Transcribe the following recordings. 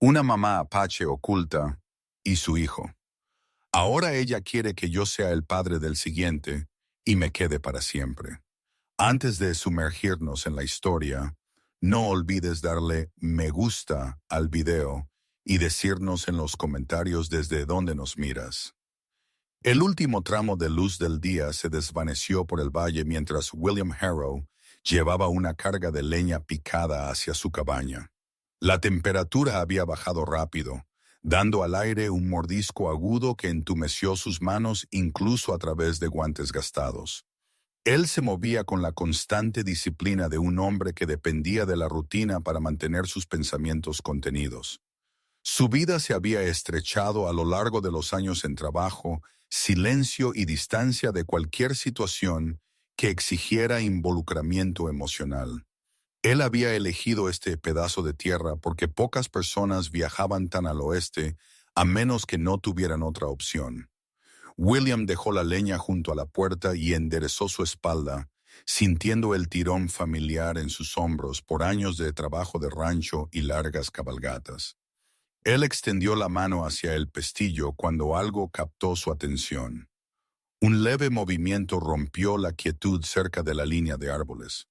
Una mamá apache oculta y su hijo. Ahora ella quiere que yo sea el padre del siguiente y me quede para siempre. Antes de sumergirnos en la historia, no olvides darle me gusta al video y decirnos en los comentarios desde dónde nos miras. El último tramo de luz del día se desvaneció por el valle mientras William Harrow llevaba una carga de leña picada hacia su cabaña. La temperatura había bajado rápido, dando al aire un mordisco agudo que entumeció sus manos incluso a través de guantes gastados. Él se movía con la constante disciplina de un hombre que dependía de la rutina para mantener sus pensamientos contenidos. Su vida se había estrechado a lo largo de los años en trabajo, silencio y distancia de cualquier situación que exigiera involucramiento emocional. Él había elegido este pedazo de tierra porque pocas personas viajaban tan al oeste a menos que no tuvieran otra opción. William dejó la leña junto a la puerta y enderezó su espalda, sintiendo el tirón familiar en sus hombros por años de trabajo de rancho y largas cabalgatas. Él extendió la mano hacia el pestillo cuando algo captó su atención. Un leve movimiento rompió la quietud cerca de la línea de árboles.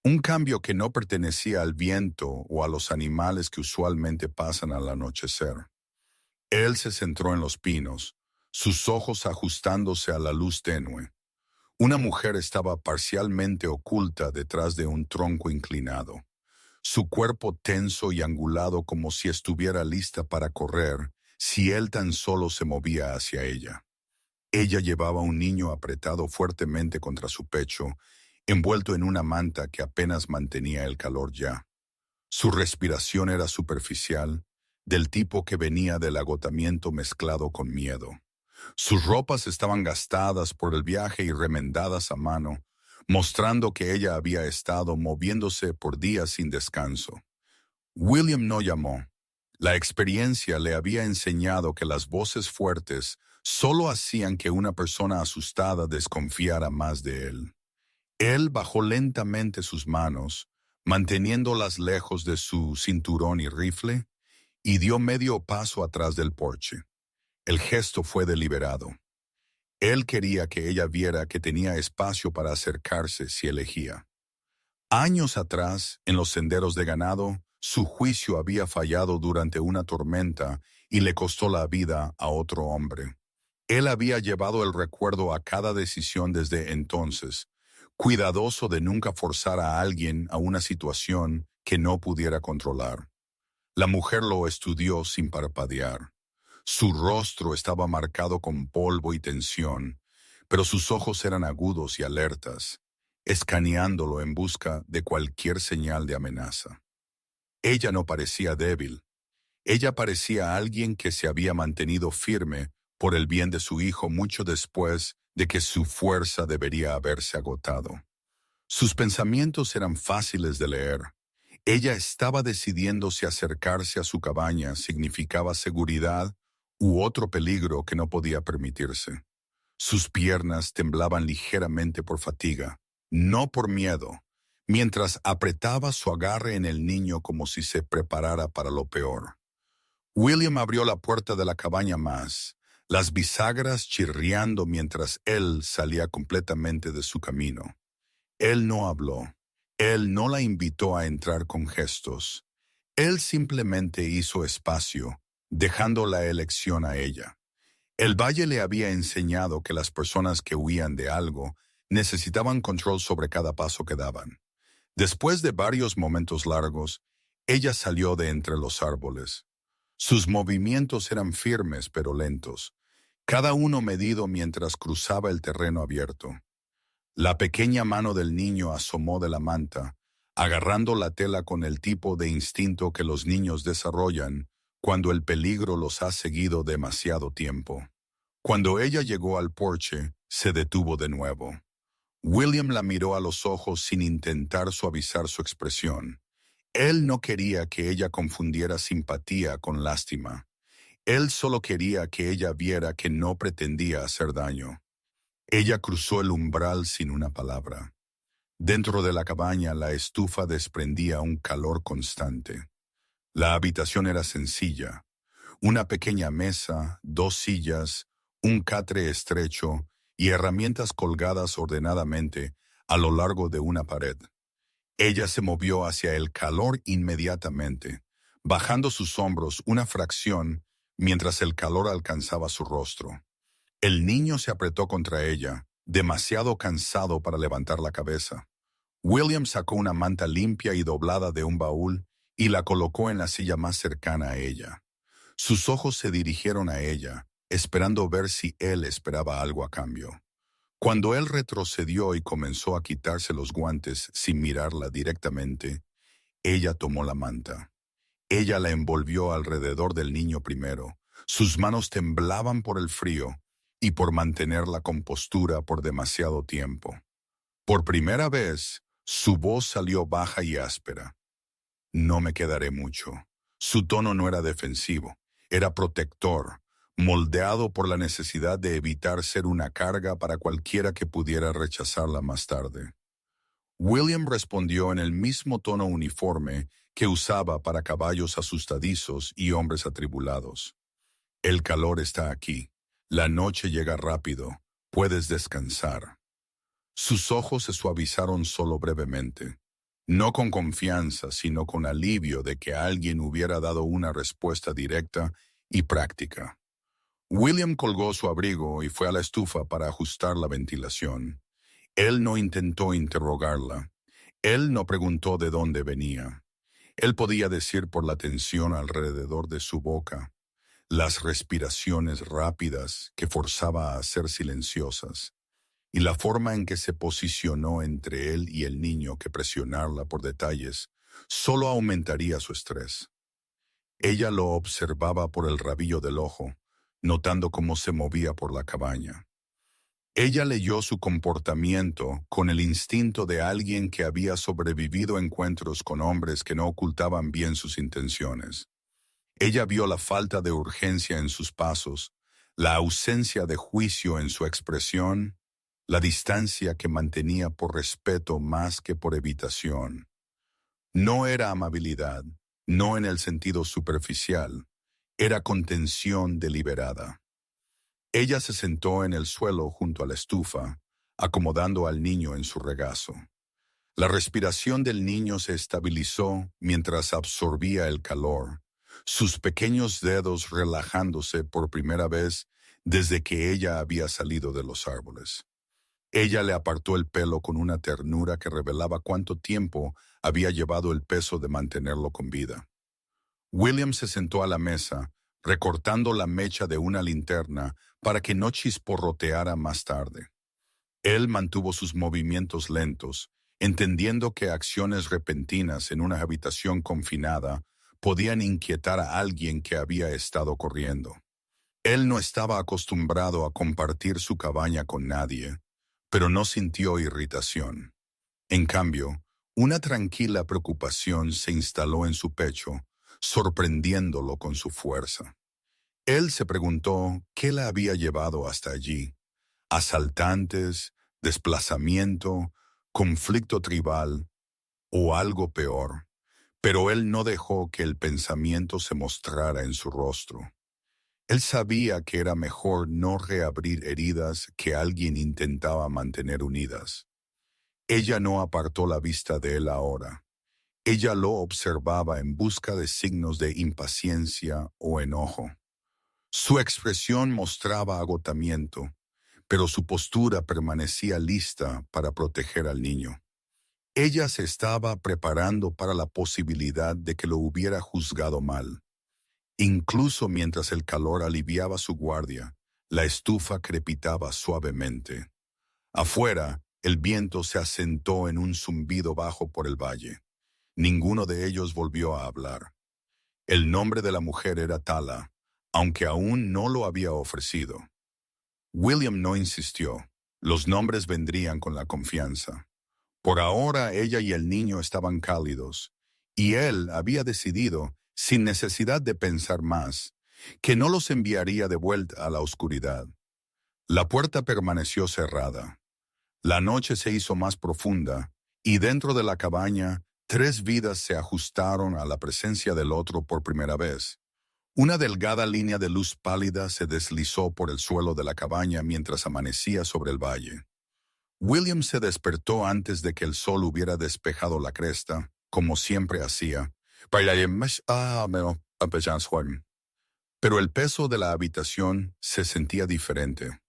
Un cambio que no pertenecía al viento o a los animales que usualmente pasan al anochecer. Él se centró en los pinos, sus ojos ajustándose a la luz tenue. Una mujer estaba parcialmente oculta detrás de un tronco inclinado, su cuerpo tenso y angulado como si estuviera lista para correr si él tan solo se movía hacia ella. Ella llevaba un niño apretado fuertemente contra su pecho, envuelto en una manta que apenas mantenía el calor ya. Su respiración era superficial, del tipo que venía del agotamiento mezclado con miedo. Sus ropas estaban gastadas por el viaje y remendadas a mano, mostrando que ella había estado moviéndose por días sin descanso. William no llamó. La experiencia le había enseñado que las voces fuertes solo hacían que una persona asustada desconfiara más de él. Él bajó lentamente sus manos, manteniéndolas lejos de su cinturón y rifle, y dio medio paso atrás del porche. El gesto fue deliberado. Él quería que ella viera que tenía espacio para acercarse si elegía. Años atrás, en los senderos de ganado, su juicio había fallado durante una tormenta y le costó la vida a otro hombre. Él había llevado el recuerdo a cada decisión desde entonces, cuidadoso de nunca forzar a alguien a una situación que no pudiera controlar. La mujer lo estudió sin parpadear. Su rostro estaba marcado con polvo y tensión, pero sus ojos eran agudos y alertas, escaneándolo en busca de cualquier señal de amenaza. Ella no parecía débil. Ella parecía alguien que se había mantenido firme por el bien de su hijo mucho después de que su fuerza debería haberse agotado. Sus pensamientos eran fáciles de leer. Ella estaba decidiendo si acercarse a su cabaña significaba seguridad u otro peligro que no podía permitirse. Sus piernas temblaban ligeramente por fatiga, no por miedo, mientras apretaba su agarre en el niño como si se preparara para lo peor. William abrió la puerta de la cabaña más, las bisagras chirriando mientras él salía completamente de su camino. Él no habló. Él no la invitó a entrar con gestos. Él simplemente hizo espacio, dejando la elección a ella. El valle le había enseñado que las personas que huían de algo necesitaban control sobre cada paso que daban. Después de varios momentos largos, ella salió de entre los árboles. Sus movimientos eran firmes pero lentos, cada uno medido mientras cruzaba el terreno abierto. La pequeña mano del niño asomó de la manta, agarrando la tela con el tipo de instinto que los niños desarrollan cuando el peligro los ha seguido demasiado tiempo. Cuando ella llegó al porche, se detuvo de nuevo. William la miró a los ojos sin intentar suavizar su expresión. Él no quería que ella confundiera simpatía con lástima. Él solo quería que ella viera que no pretendía hacer daño. Ella cruzó el umbral sin una palabra. Dentro de la cabaña la estufa desprendía un calor constante. La habitación era sencilla: una pequeña mesa, 2 sillas, un catre estrecho y herramientas colgadas ordenadamente a lo largo de una pared. Ella se movió hacia el calor inmediatamente, bajando sus hombros una fracción mientras el calor alcanzaba su rostro. El niño se apretó contra ella, demasiado cansado para levantar la cabeza. William sacó una manta limpia y doblada de un baúl y la colocó en la silla más cercana a ella. Sus ojos se dirigieron a ella, esperando ver si él esperaba algo a cambio. Cuando él retrocedió y comenzó a quitarse los guantes sin mirarla directamente, ella tomó la manta. Ella la envolvió alrededor del niño primero. Sus manos temblaban por el frío y por mantener la compostura por demasiado tiempo. Por primera vez, su voz salió baja y áspera. No me quedaré mucho. Su tono no era defensivo, era protector, moldeado por la necesidad de evitar ser una carga para cualquiera que pudiera rechazarla más tarde. William respondió en el mismo tono uniforme que usaba para caballos asustadizos y hombres atribulados. El calor está aquí. La noche llega rápido. Puedes descansar. Sus ojos se suavizaron solo brevemente, no con confianza, sino con alivio de que alguien hubiera dado una respuesta directa y práctica. William colgó su abrigo y fue a la estufa para ajustar la ventilación. Él no intentó interrogarla. Él no preguntó de dónde venía. Él podía decir por la tensión alrededor de su boca, las respiraciones rápidas que forzaba a ser silenciosas, y la forma en que se posicionó entre él y el niño que presionarla por detalles solo aumentaría su estrés. Ella lo observaba por el rabillo del ojo, notando cómo se movía por la cabaña. Ella leyó su comportamiento con el instinto de alguien que había sobrevivido a encuentros con hombres que no ocultaban bien sus intenciones. Ella vio la falta de urgencia en sus pasos, la ausencia de juicio en su expresión, la distancia que mantenía por respeto más que por evitación. No era amabilidad, no en el sentido superficial, era contención deliberada. Ella se sentó en el suelo junto a la estufa, acomodando al niño en su regazo. La respiración del niño se estabilizó mientras absorbía el calor, sus pequeños dedos relajándose por primera vez desde que ella había salido de los árboles. Ella le apartó el pelo con una ternura que revelaba cuánto tiempo había llevado el peso de mantenerlo con vida. William se sentó a la mesa, recortando la mecha de una linterna para que no chisporroteara más tarde. Él mantuvo sus movimientos lentos, entendiendo que acciones repentinas en una habitación confinada podían inquietar a alguien que había estado corriendo. Él no estaba acostumbrado a compartir su cabaña con nadie, pero no sintió irritación. En cambio, una tranquila preocupación se instaló en su pecho, sorprendiéndolo con su fuerza. Él se preguntó qué la había llevado hasta allí: asaltantes, desplazamiento, conflicto tribal o algo peor, pero él no dejó que el pensamiento se mostrara en su rostro. Él sabía que era mejor no reabrir heridas que alguien intentaba mantener unidas. Ella no apartó la vista de él ahora. Ella lo observaba en busca de signos de impaciencia o enojo. Su expresión mostraba agotamiento, pero su postura permanecía lista para proteger al niño. Ella se estaba preparando para la posibilidad de que lo hubiera juzgado mal. Incluso mientras el calor aliviaba su guardia, la estufa crepitaba suavemente. Afuera, el viento se asentó en un zumbido bajo por el valle. Ninguno de ellos volvió a hablar. El nombre de la mujer era Tala, aunque aún no lo había ofrecido. William no insistió. Los nombres vendrían con la confianza. Por ahora ella y el niño estaban cálidos, y él había decidido, sin necesidad de pensar más, que no los enviaría de vuelta a la oscuridad. La puerta permaneció cerrada. La noche se hizo más profunda, y dentro de la cabaña 3 vidas se ajustaron a la presencia del otro por primera vez. Una delgada línea de luz pálida se deslizó por el suelo de la cabaña mientras amanecía sobre el valle. William se despertó antes de que el sol hubiera despejado la cresta, como siempre hacía. Pero el peso de la habitación se sentía diferente.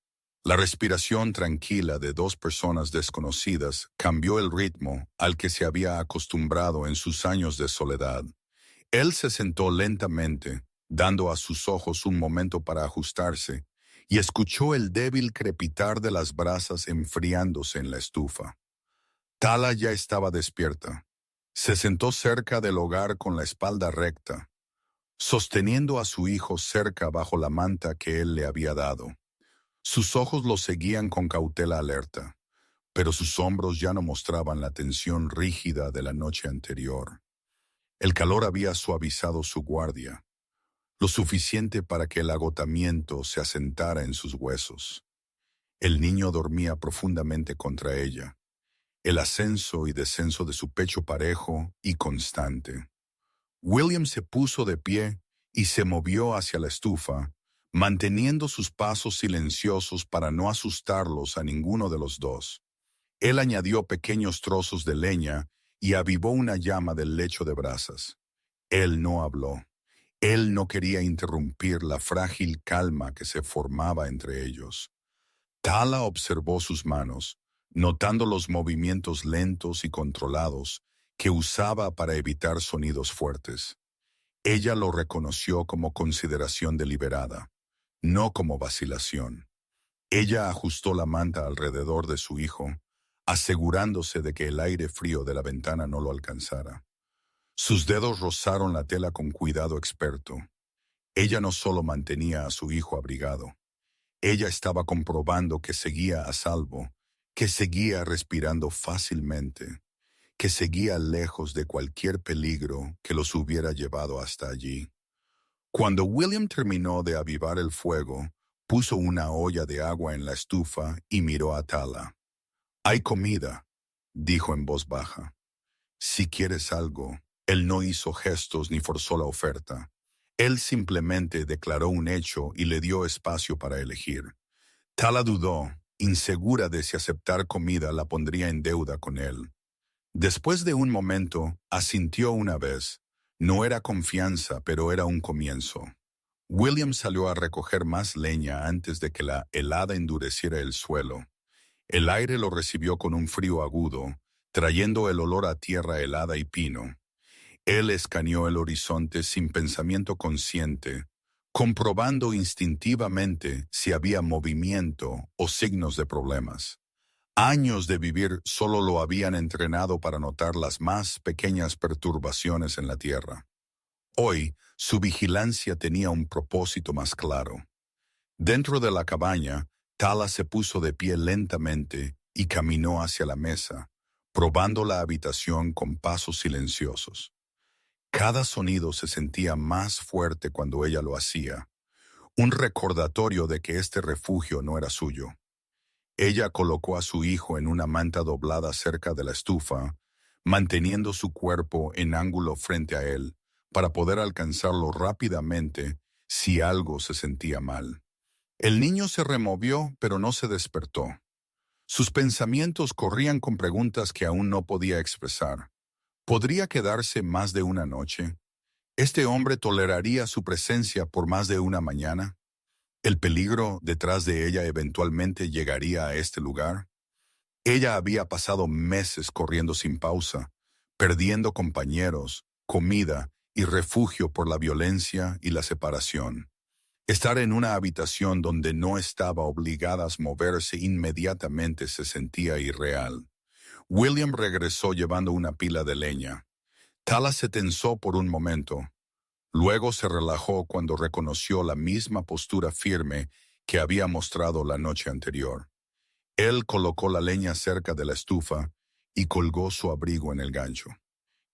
La respiración tranquila de 2 personas desconocidas cambió el ritmo al que se había acostumbrado en sus años de soledad. Él se sentó lentamente, dando a sus ojos un momento para ajustarse, y escuchó el débil crepitar de las brasas enfriándose en la estufa. Tala ya estaba despierta. Se sentó cerca del hogar con la espalda recta, sosteniendo a su hijo cerca bajo la manta que él le había dado. Sus ojos lo seguían con cautela alerta, pero sus hombros ya no mostraban la tensión rígida de la noche anterior. El calor había suavizado su guardia, lo suficiente para que el agotamiento se asentara en sus huesos. El niño dormía profundamente contra ella, el ascenso y descenso de su pecho parejo y constante. William se puso de pie y se movió hacia la estufa, manteniendo sus pasos silenciosos para no asustarlos a ninguno de los dos. Él añadió pequeños trozos de leña y avivó una llama del lecho de brasas. Él no habló. Él no quería interrumpir la frágil calma que se formaba entre ellos. Tala observó sus manos, notando los movimientos lentos y controlados que usaba para evitar sonidos fuertes. Ella lo reconoció como consideración deliberada, no como vacilación. Ella ajustó la manta alrededor de su hijo, asegurándose de que el aire frío de la ventana no lo alcanzara. Sus dedos rozaron la tela con cuidado experto. Ella no solo mantenía a su hijo abrigado, ella estaba comprobando que seguía a salvo, que seguía respirando fácilmente, que seguía lejos de cualquier peligro que los hubiera llevado hasta allí. Cuando William terminó de avivar el fuego, puso una olla de agua en la estufa y miró a Tala. «Hay comida», dijo en voz baja. «Si quieres algo». Él no hizo gestos ni forzó la oferta. Él simplemente declaró un hecho y le dio espacio para elegir. Tala dudó, insegura de si aceptar comida la pondría en deuda con él. Después de un momento, asintió una vez. No era confianza, pero era un comienzo. William salió a recoger más leña antes de que la helada endureciera el suelo. El aire lo recibió con un frío agudo, trayendo el olor a tierra helada y pino. Él escaneó el horizonte sin pensamiento consciente, comprobando instintivamente si había movimiento o signos de problemas. Años de vivir solo lo habían entrenado para notar las más pequeñas perturbaciones en la tierra. Hoy, su vigilancia tenía un propósito más claro. Dentro de la cabaña, Tala se puso de pie lentamente y caminó hacia la mesa, probando la habitación con pasos silenciosos. Cada sonido se sentía más fuerte cuando ella lo hacía, un recordatorio de que este refugio no era suyo. Ella colocó a su hijo en una manta doblada cerca de la estufa, manteniendo su cuerpo en ángulo frente a él, para poder alcanzarlo rápidamente si algo se sentía mal. El niño se removió, pero no se despertó. Sus pensamientos corrían con preguntas que aún no podía expresar. ¿Podría quedarse más de una noche? ¿Este hombre toleraría su presencia por más de una mañana? ¿El peligro detrás de ella eventualmente llegaría a este lugar? Ella había pasado meses corriendo sin pausa, perdiendo compañeros, comida y refugio por la violencia y la separación. Estar en una habitación donde no estaba obligada a moverse inmediatamente se sentía irreal. William regresó llevando una pila de leña. Tala se tensó por un momento. Luego se relajó cuando reconoció la misma postura firme que había mostrado la noche anterior. Él colocó la leña cerca de la estufa y colgó su abrigo en el gancho.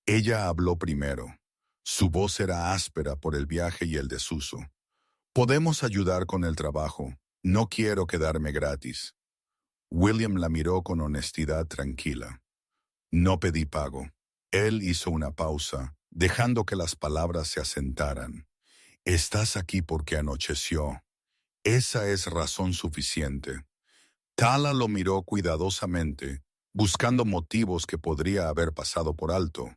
Ella habló primero. Su voz era áspera por el viaje y el desuso. «Podemos ayudar con el trabajo. No quiero quedarme gratis». William la miró con honestidad tranquila. «No pedí pago». Él hizo una pausa, dejando que las palabras se asentaran. Estás aquí porque anocheció. Esa es razón suficiente. Tala lo miró cuidadosamente, buscando motivos que podría haber pasado por alto.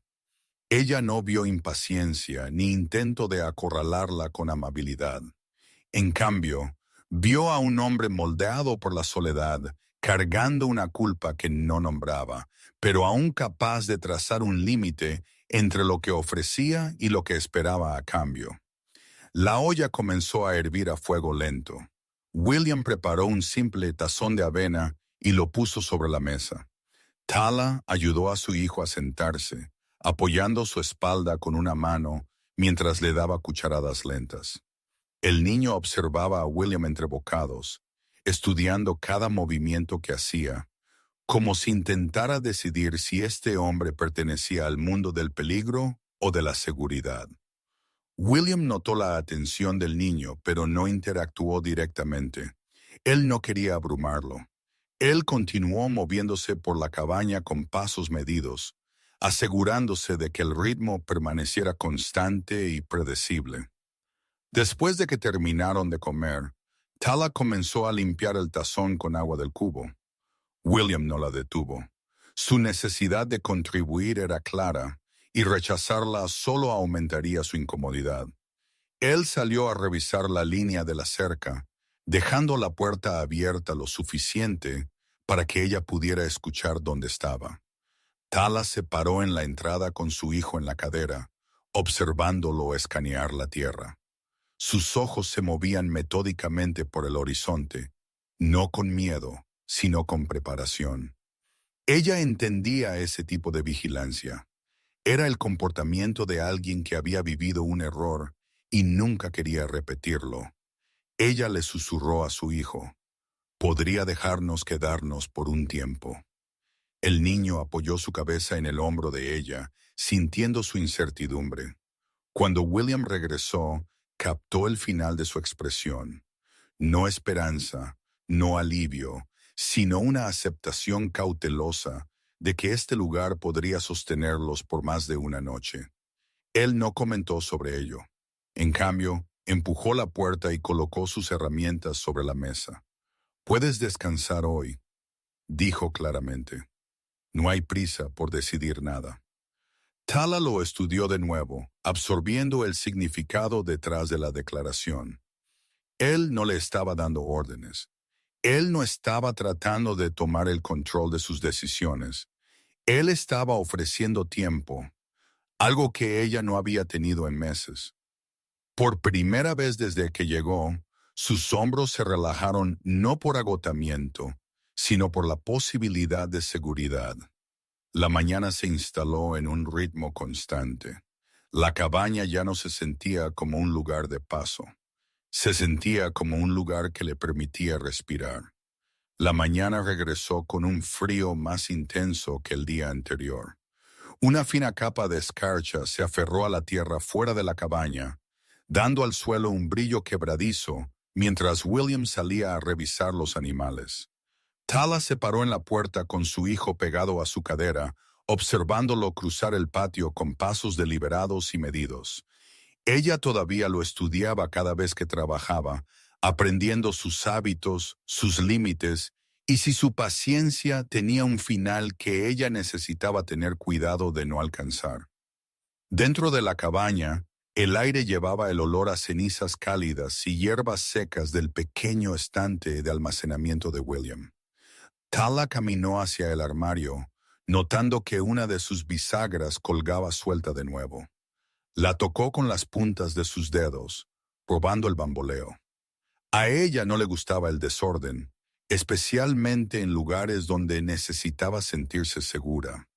Ella no vio impaciencia ni intento de acorralarla con amabilidad. En cambio, vio a un hombre moldeado por la soledad, cargando una culpa que no nombraba, pero aún capaz de trazar un límite entre lo que ofrecía y lo que esperaba a cambio. La olla comenzó a hervir a fuego lento. William preparó un simple tazón de avena y lo puso sobre la mesa. Tala ayudó a su hijo a sentarse, apoyando su espalda con una mano mientras le daba cucharadas lentas. El niño observaba a William entre bocados, estudiando cada movimiento que hacía, como si intentara decidir si este hombre pertenecía al mundo del peligro o de la seguridad. William notó la atención del niño, pero no interactuó directamente. Él no quería abrumarlo. Él continuó moviéndose por la cabaña con pasos medidos, asegurándose de que el ritmo permaneciera constante y predecible. Después de que terminaron de comer, Tala comenzó a limpiar el tazón con agua del cubo. William no la detuvo. Su necesidad de contribuir era clara, y rechazarla solo aumentaría su incomodidad. Él salió a revisar la línea de la cerca, dejando la puerta abierta lo suficiente para que ella pudiera escuchar dónde estaba. Tala se paró en la entrada con su hijo en la cadera, observándolo escanear la tierra. Sus ojos se movían metódicamente por el horizonte, no con miedo, sino con preparación. Ella entendía ese tipo de vigilancia. Era el comportamiento de alguien que había vivido un error y nunca quería repetirlo. Ella le susurró a su hijo, «Podría dejarnos quedarnos por un tiempo». El niño apoyó su cabeza en el hombro de ella, sintiendo su incertidumbre. Cuando William regresó, captó el final de su expresión. No esperanza, no alivio, sino una aceptación cautelosa de que este lugar podría sostenerlos por más de una noche. Él no comentó sobre ello. En cambio, empujó la puerta y colocó sus herramientas sobre la mesa. «Puedes descansar hoy», dijo claramente. «No hay prisa por decidir nada». Tala lo estudió de nuevo, absorbiendo el significado detrás de la declaración. Él no le estaba dando órdenes. Él no estaba tratando de tomar el control de sus decisiones. Él estaba ofreciendo tiempo, algo que ella no había tenido en meses. Por primera vez desde que llegó, sus hombros se relajaron no por agotamiento, sino por la posibilidad de seguridad. La mañana se instaló en un ritmo constante. La cabaña ya no se sentía como un lugar de paso. Se sentía como un lugar que le permitía respirar. La mañana regresó con un frío más intenso que el día anterior. Una fina capa de escarcha se aferró a la tierra fuera de la cabaña, dando al suelo un brillo quebradizo mientras William salía a revisar los animales. Tala se paró en la puerta con su hijo pegado a su cadera, observándolo cruzar el patio con pasos deliberados y medidos. Ella todavía lo estudiaba cada vez que trabajaba, aprendiendo sus hábitos, sus límites, y si su paciencia tenía un final que ella necesitaba tener cuidado de no alcanzar. Dentro de la cabaña, el aire llevaba el olor a cenizas cálidas y hierbas secas del pequeño estante de almacenamiento de William. Tala caminó hacia el armario, notando que una de sus bisagras colgaba suelta de nuevo. La tocó con las puntas de sus dedos, probando el bamboleo. A ella no le gustaba el desorden, especialmente en lugares donde necesitaba sentirse segura.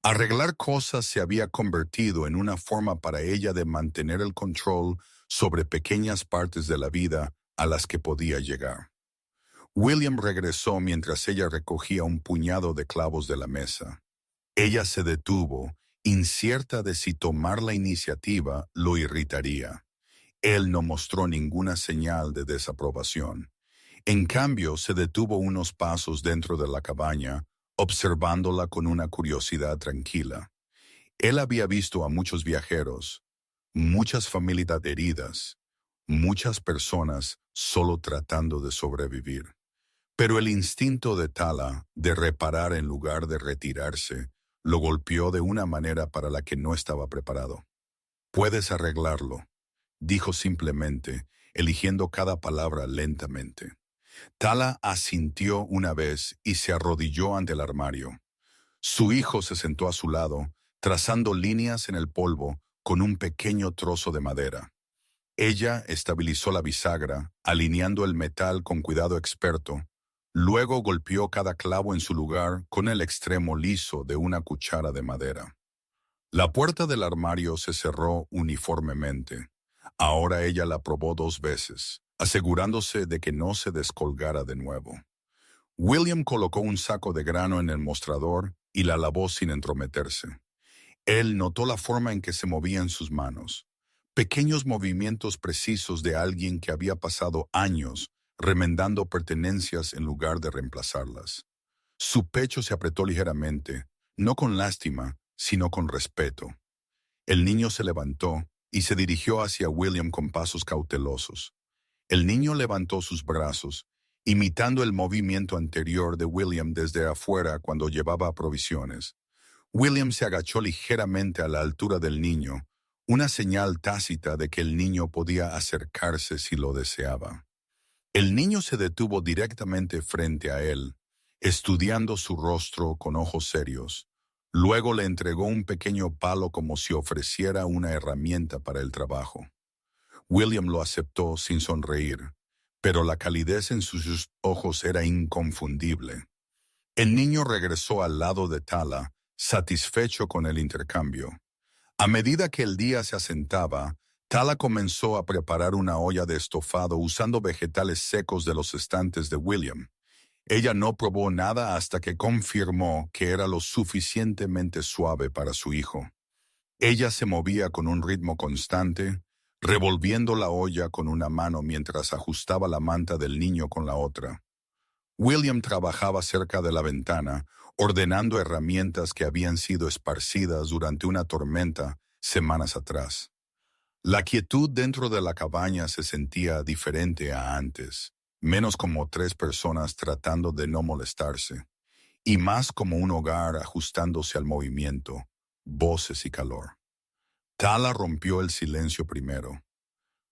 Arreglar cosas se había convertido en una forma para ella de mantener el control sobre pequeñas partes de la vida a las que podía llegar. William regresó mientras ella recogía un puñado de clavos de la mesa. Ella se detuvo, incierta de si tomar la iniciativa lo irritaría. Él no mostró ninguna señal de desaprobación. En cambio, se detuvo unos pasos dentro de la cabaña, observándola con una curiosidad tranquila. Él había visto a muchos viajeros, muchas familias heridas, muchas personas solo tratando de sobrevivir. Pero el instinto de Tala de reparar en lugar de retirarse lo golpeó de una manera para la que no estaba preparado. «Puedes arreglarlo», dijo simplemente, eligiendo cada palabra lentamente. Tala asintió una vez y se arrodilló ante el armario. Su hijo se sentó a su lado, trazando líneas en el polvo con un pequeño trozo de madera. Ella estabilizó la bisagra, alineando el metal con cuidado experto. Luego golpeó cada clavo en su lugar con el extremo liso de una cuchara de madera. La puerta del armario se cerró uniformemente. Ahora ella la probó 2 veces, asegurándose de que no se descolgara de nuevo. William colocó un saco de grano en el mostrador y la lavó sin entrometerse. Él notó la forma en que se movían sus manos, pequeños movimientos precisos de alguien que había pasado años remendando pertenencias en lugar de reemplazarlas. Su pecho se apretó ligeramente, no con lástima, sino con respeto. El niño se levantó y se dirigió hacia William con pasos cautelosos. El niño levantó sus brazos, imitando el movimiento anterior de William desde afuera cuando llevaba provisiones. William se agachó ligeramente a la altura del niño, una señal tácita de que el niño podía acercarse si lo deseaba. El niño se detuvo directamente frente a él, estudiando su rostro con ojos serios. Luego le entregó un pequeño palo como si ofreciera una herramienta para el trabajo. William lo aceptó sin sonreír, pero la calidez en sus ojos era inconfundible. El niño regresó al lado de Tala, satisfecho con el intercambio. A medida que el día se asentaba, Tala comenzó a preparar una olla de estofado usando vegetales secos de los estantes de William. Ella no probó nada hasta que confirmó que era lo suficientemente suave para su hijo. Ella se movía con un ritmo constante, revolviendo la olla con una mano mientras ajustaba la manta del niño con la otra. William trabajaba cerca de la ventana, ordenando herramientas que habían sido esparcidas durante una tormenta semanas atrás. La quietud dentro de la cabaña se sentía diferente a antes, menos como 3 personas tratando de no molestarse, y más como un hogar ajustándose al movimiento, voces y calor. Tala rompió el silencio primero.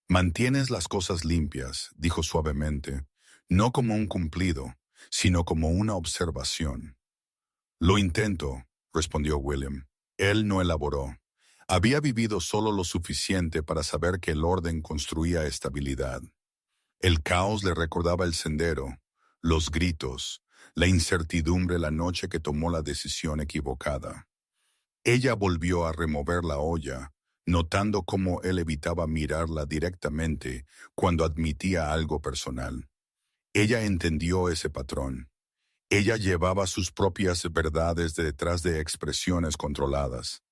«Mantienes las cosas limpias», dijo suavemente, no como un cumplido, sino como una observación. «Lo intento», respondió William. Él no elaboró. Había vivido solo lo suficiente para saber que el orden construía estabilidad. El caos le recordaba el sendero, los gritos, la incertidumbre la noche que tomó la decisión equivocada. Ella volvió a remover la olla, notando cómo él evitaba mirarla directamente cuando admitía algo personal. Ella entendió ese patrón. Ella llevaba sus propias verdades detrás de expresiones controladas.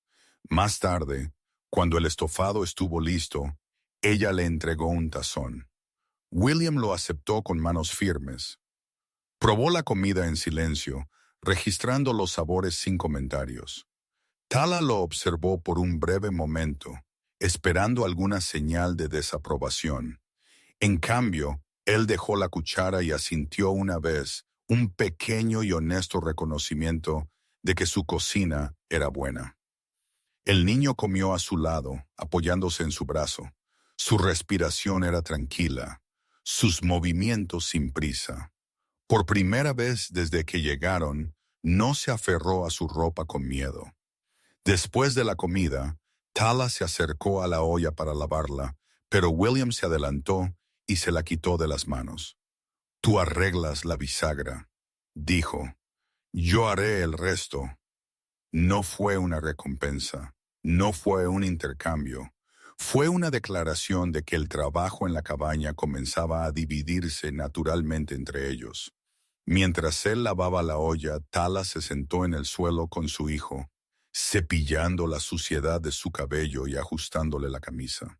Más tarde, cuando el estofado estuvo listo, ella le entregó un tazón. William lo aceptó con manos firmes. Probó la comida en silencio, registrando los sabores sin comentarios. Tala lo observó por un breve momento, esperando alguna señal de desaprobación. En cambio, él dejó la cuchara y asintió una vez, un pequeño y honesto reconocimiento de que su cocina era buena. El niño comió a su lado, apoyándose en su brazo. Su respiración era tranquila, sus movimientos sin prisa. Por primera vez desde que llegaron, no se aferró a su ropa con miedo. Después de la comida, Tala se acercó a la olla para lavarla, pero William se adelantó y se la quitó de las manos. «Tú arreglas la bisagra», dijo. «Yo haré el resto». No fue una recompensa, no fue un intercambio. Fue una declaración de que el trabajo en la cabaña comenzaba a dividirse naturalmente entre ellos. Mientras él lavaba la olla, Tala se sentó en el suelo con su hijo, cepillando la suciedad de su cabello y ajustándole la camisa.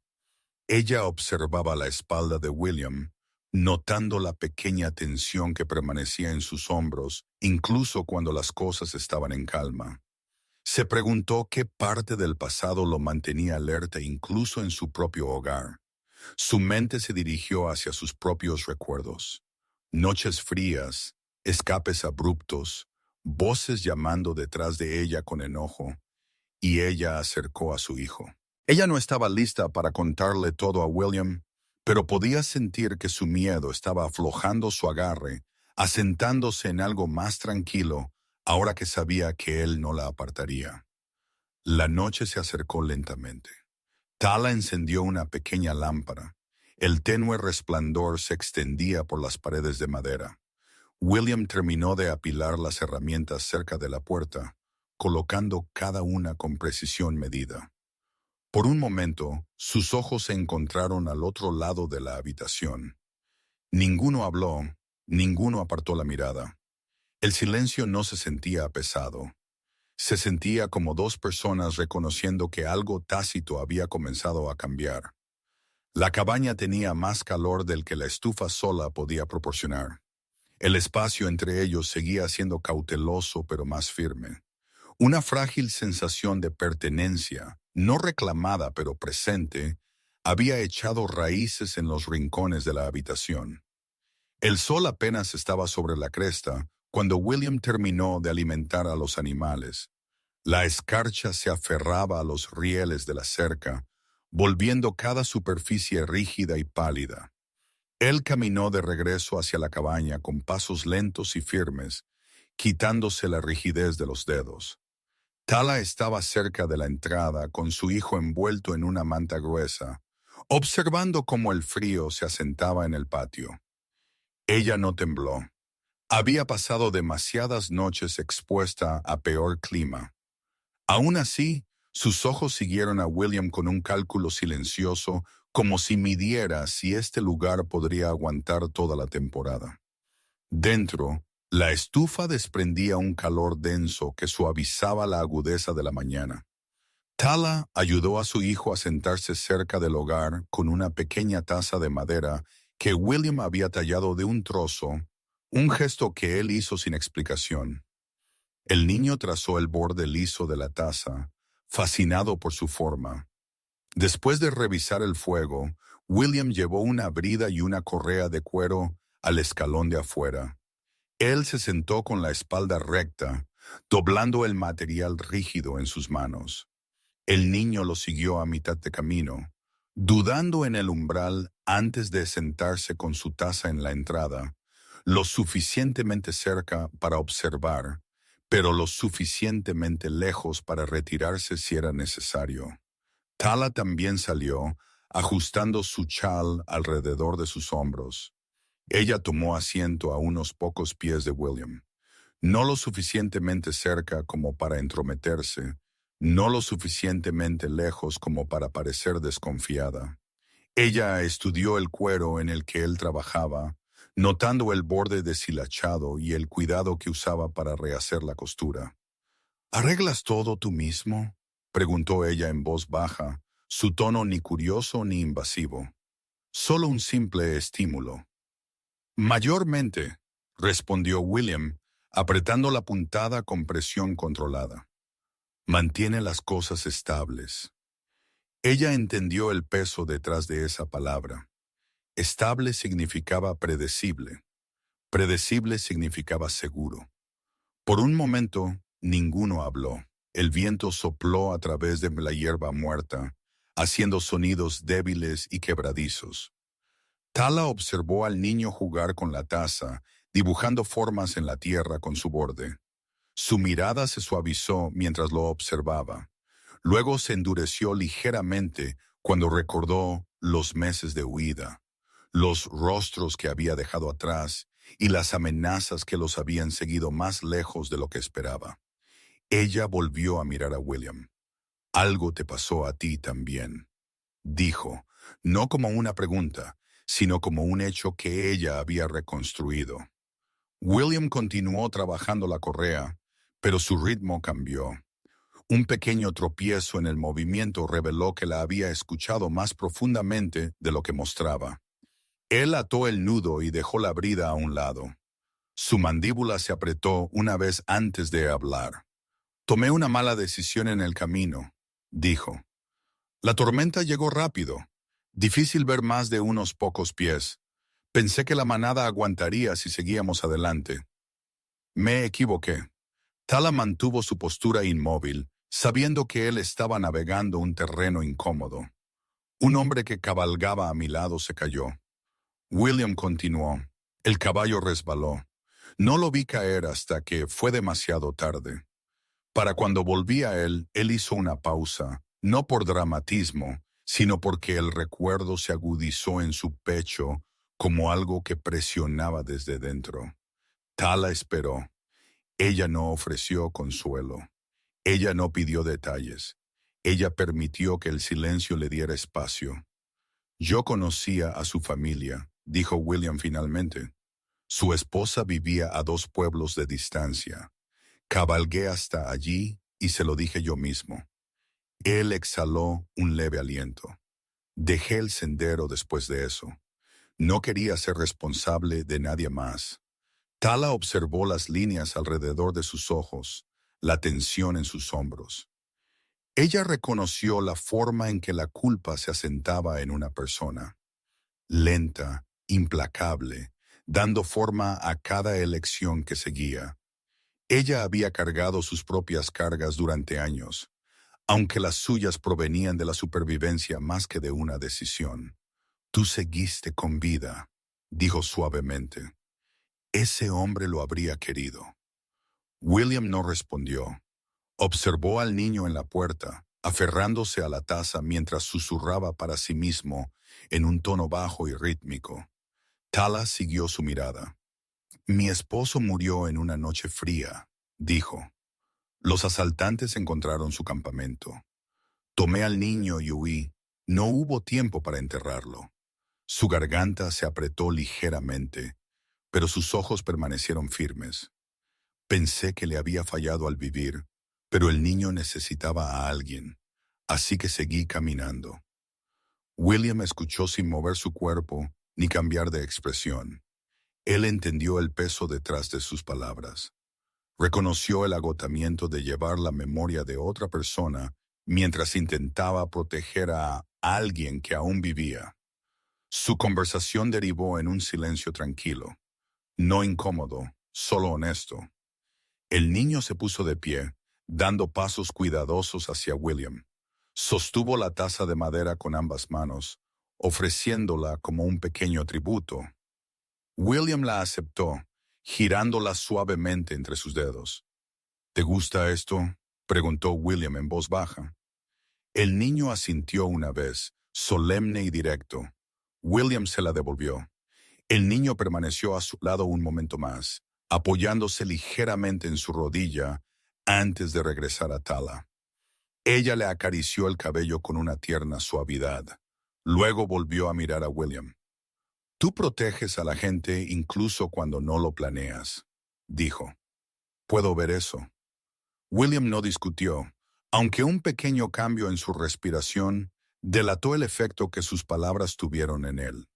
Ella observaba la espalda de William, notando la pequeña tensión que permanecía en sus hombros, incluso cuando las cosas estaban en calma. Se preguntó qué parte del pasado lo mantenía alerta incluso en su propio hogar. Su mente se dirigió hacia sus propios recuerdos. Noches frías, escapes abruptos, voces llamando detrás de ella con enojo, y ella acercó a su hijo. Ella no estaba lista para contarle todo a William, pero podía sentir que su miedo estaba aflojando su agarre, asentándose en algo más tranquilo, ahora que sabía que él no la apartaría. La noche se acercó lentamente. Tala encendió una pequeña lámpara. El tenue resplandor se extendía por las paredes de madera. William terminó de apilar las herramientas cerca de la puerta, colocando cada una con precisión medida. Por un momento, sus ojos se encontraron al otro lado de la habitación. Ninguno habló, ninguno apartó la mirada. El silencio no se sentía pesado. Se sentía como dos personas reconociendo que algo tácito había comenzado a cambiar. La cabaña tenía más calor del que la estufa sola podía proporcionar. El espacio entre ellos seguía siendo cauteloso pero más firme. Una frágil sensación de pertenencia, no reclamada pero presente, había echado raíces en los rincones de la habitación. El sol apenas estaba sobre la cresta cuando William terminó de alimentar a los animales. La escarcha se aferraba a los rieles de la cerca, volviendo cada superficie rígida y pálida. Él caminó de regreso hacia la cabaña con pasos lentos y firmes, quitándose la rigidez de los dedos. Tala estaba cerca de la entrada con su hijo envuelto en una manta gruesa, observando cómo el frío se asentaba en el patio. Ella no tembló. Había pasado demasiadas noches expuesta a peor clima. Aún así, sus ojos siguieron a William con un cálculo silencioso, como si midiera si este lugar podría aguantar toda la temporada. Dentro, la estufa desprendía un calor denso que suavizaba la agudeza de la mañana. Tala ayudó a su hijo a sentarse cerca del hogar con una pequeña taza de madera que William había tallado de un trozo, un gesto que él hizo sin explicación. El niño trazó el borde liso de la taza, fascinado por su forma. Después de revisar el fuego, William llevó una brida y una correa de cuero al escalón de afuera. Él se sentó con la espalda recta, doblando el material rígido en sus manos. El niño lo siguió a mitad de camino, dudando en el umbral antes de sentarse con su taza en la entrada, lo suficientemente cerca para observar, pero lo suficientemente lejos para retirarse si era necesario. Tala también salió, ajustando su chal alrededor de sus hombros. Ella tomó asiento a unos pocos pies de William, no lo suficientemente cerca como para entrometerse, no lo suficientemente lejos como para parecer desconfiada. Ella estudió el cuero en el que él trabajaba, notando el borde deshilachado y el cuidado que usaba para rehacer la costura. ¿Arreglas todo tú mismo?, preguntó ella en voz baja, su tono ni curioso ni invasivo. Solo un simple estímulo. Mayormente, respondió William, apretando la puntada con presión controlada. Mantiene las cosas estables. Ella entendió el peso detrás de esa palabra. Estable significaba predecible. Predecible significaba seguro. Por un momento, ninguno habló. El viento sopló a través de la hierba muerta, haciendo sonidos débiles y quebradizos. Tala observó al niño jugar con la taza, dibujando formas en la tierra con su borde. Su mirada se suavizó mientras lo observaba. Luego se endureció ligeramente cuando recordó los meses de huida, los rostros que había dejado atrás y las amenazas que los habían seguido más lejos de lo que esperaba. Ella volvió a mirar a William. «Algo te pasó a ti también», dijo, no como una pregunta, sino como un hecho que ella había reconstruido. William continuó trabajando la correa, pero su ritmo cambió. Un pequeño tropiezo en el movimiento reveló que la había escuchado más profundamente de lo que mostraba. Él ató el nudo y dejó la brida a un lado. Su mandíbula se apretó una vez antes de hablar. Tomé una mala decisión en el camino, dijo. La tormenta llegó rápido. Difícil ver más de unos pocos pies. Pensé que la manada aguantaría si seguíamos adelante. Me equivoqué. Tala mantuvo su postura inmóvil, sabiendo que él estaba navegando un terreno incómodo. Un hombre que cabalgaba a mi lado se cayó. William continuó. El caballo resbaló. No lo vi caer hasta que fue demasiado tarde. Para cuando volví a él hizo una pausa, no por dramatismo, sino porque el recuerdo se agudizó en su pecho como algo que presionaba desde dentro. Tala esperó. Ella no ofreció consuelo. Ella no pidió detalles. Ella permitió que el silencio le diera espacio. Yo conocía a su familia, dijo William finalmente. Su esposa vivía a 2 pueblos de distancia. Cabalgué hasta allí y se lo dije yo mismo. Él exhaló un leve aliento. Dejé el sendero después de eso. No quería ser responsable de nadie más. Tala observó las líneas alrededor de sus ojos, la tensión en sus hombros. Ella reconoció la forma en que la culpa se asentaba en una persona. Lenta, implacable, dando forma a cada elección que seguía. Ella había cargado sus propias cargas durante años, aunque las suyas provenían de la supervivencia más que de una decisión. Tú seguiste con vida, dijo suavemente. Ese hombre lo habría querido. William no respondió. Observó al niño en la puerta, aferrándose a la taza mientras susurraba para sí mismo en un tono bajo y rítmico. Tala siguió su mirada. Mi esposo murió en una noche fría, dijo. Los asaltantes encontraron su campamento. Tomé al niño y huí. No hubo tiempo para enterrarlo. Su garganta se apretó ligeramente, pero sus ojos permanecieron firmes. Pensé que le había fallado al vivir, pero el niño necesitaba a alguien, así que seguí caminando. William escuchó sin mover su cuerpo ni cambiar de expresión. Él entendió el peso detrás de sus palabras. Reconoció el agotamiento de llevar la memoria de otra persona mientras intentaba proteger a alguien que aún vivía. Su conversación derivó en un silencio tranquilo, no incómodo, solo honesto. El niño se puso de pie, dando pasos cuidadosos hacia William. Sostuvo la taza de madera con ambas manos, ofreciéndola como un pequeño tributo. William la aceptó, girándola suavemente entre sus dedos. ¿Te gusta esto?, preguntó William en voz baja. El niño asintió una vez, solemne y directo. William se la devolvió. El niño permaneció a su lado un momento más, apoyándose ligeramente en su rodilla antes de regresar a Tala. Ella le acarició el cabello con una tierna suavidad. Luego volvió a mirar a William. Tú proteges a la gente incluso cuando no lo planeas, dijo. Puedo ver eso. William no discutió, aunque un pequeño cambio en su respiración delató el efecto que sus palabras tuvieron en él.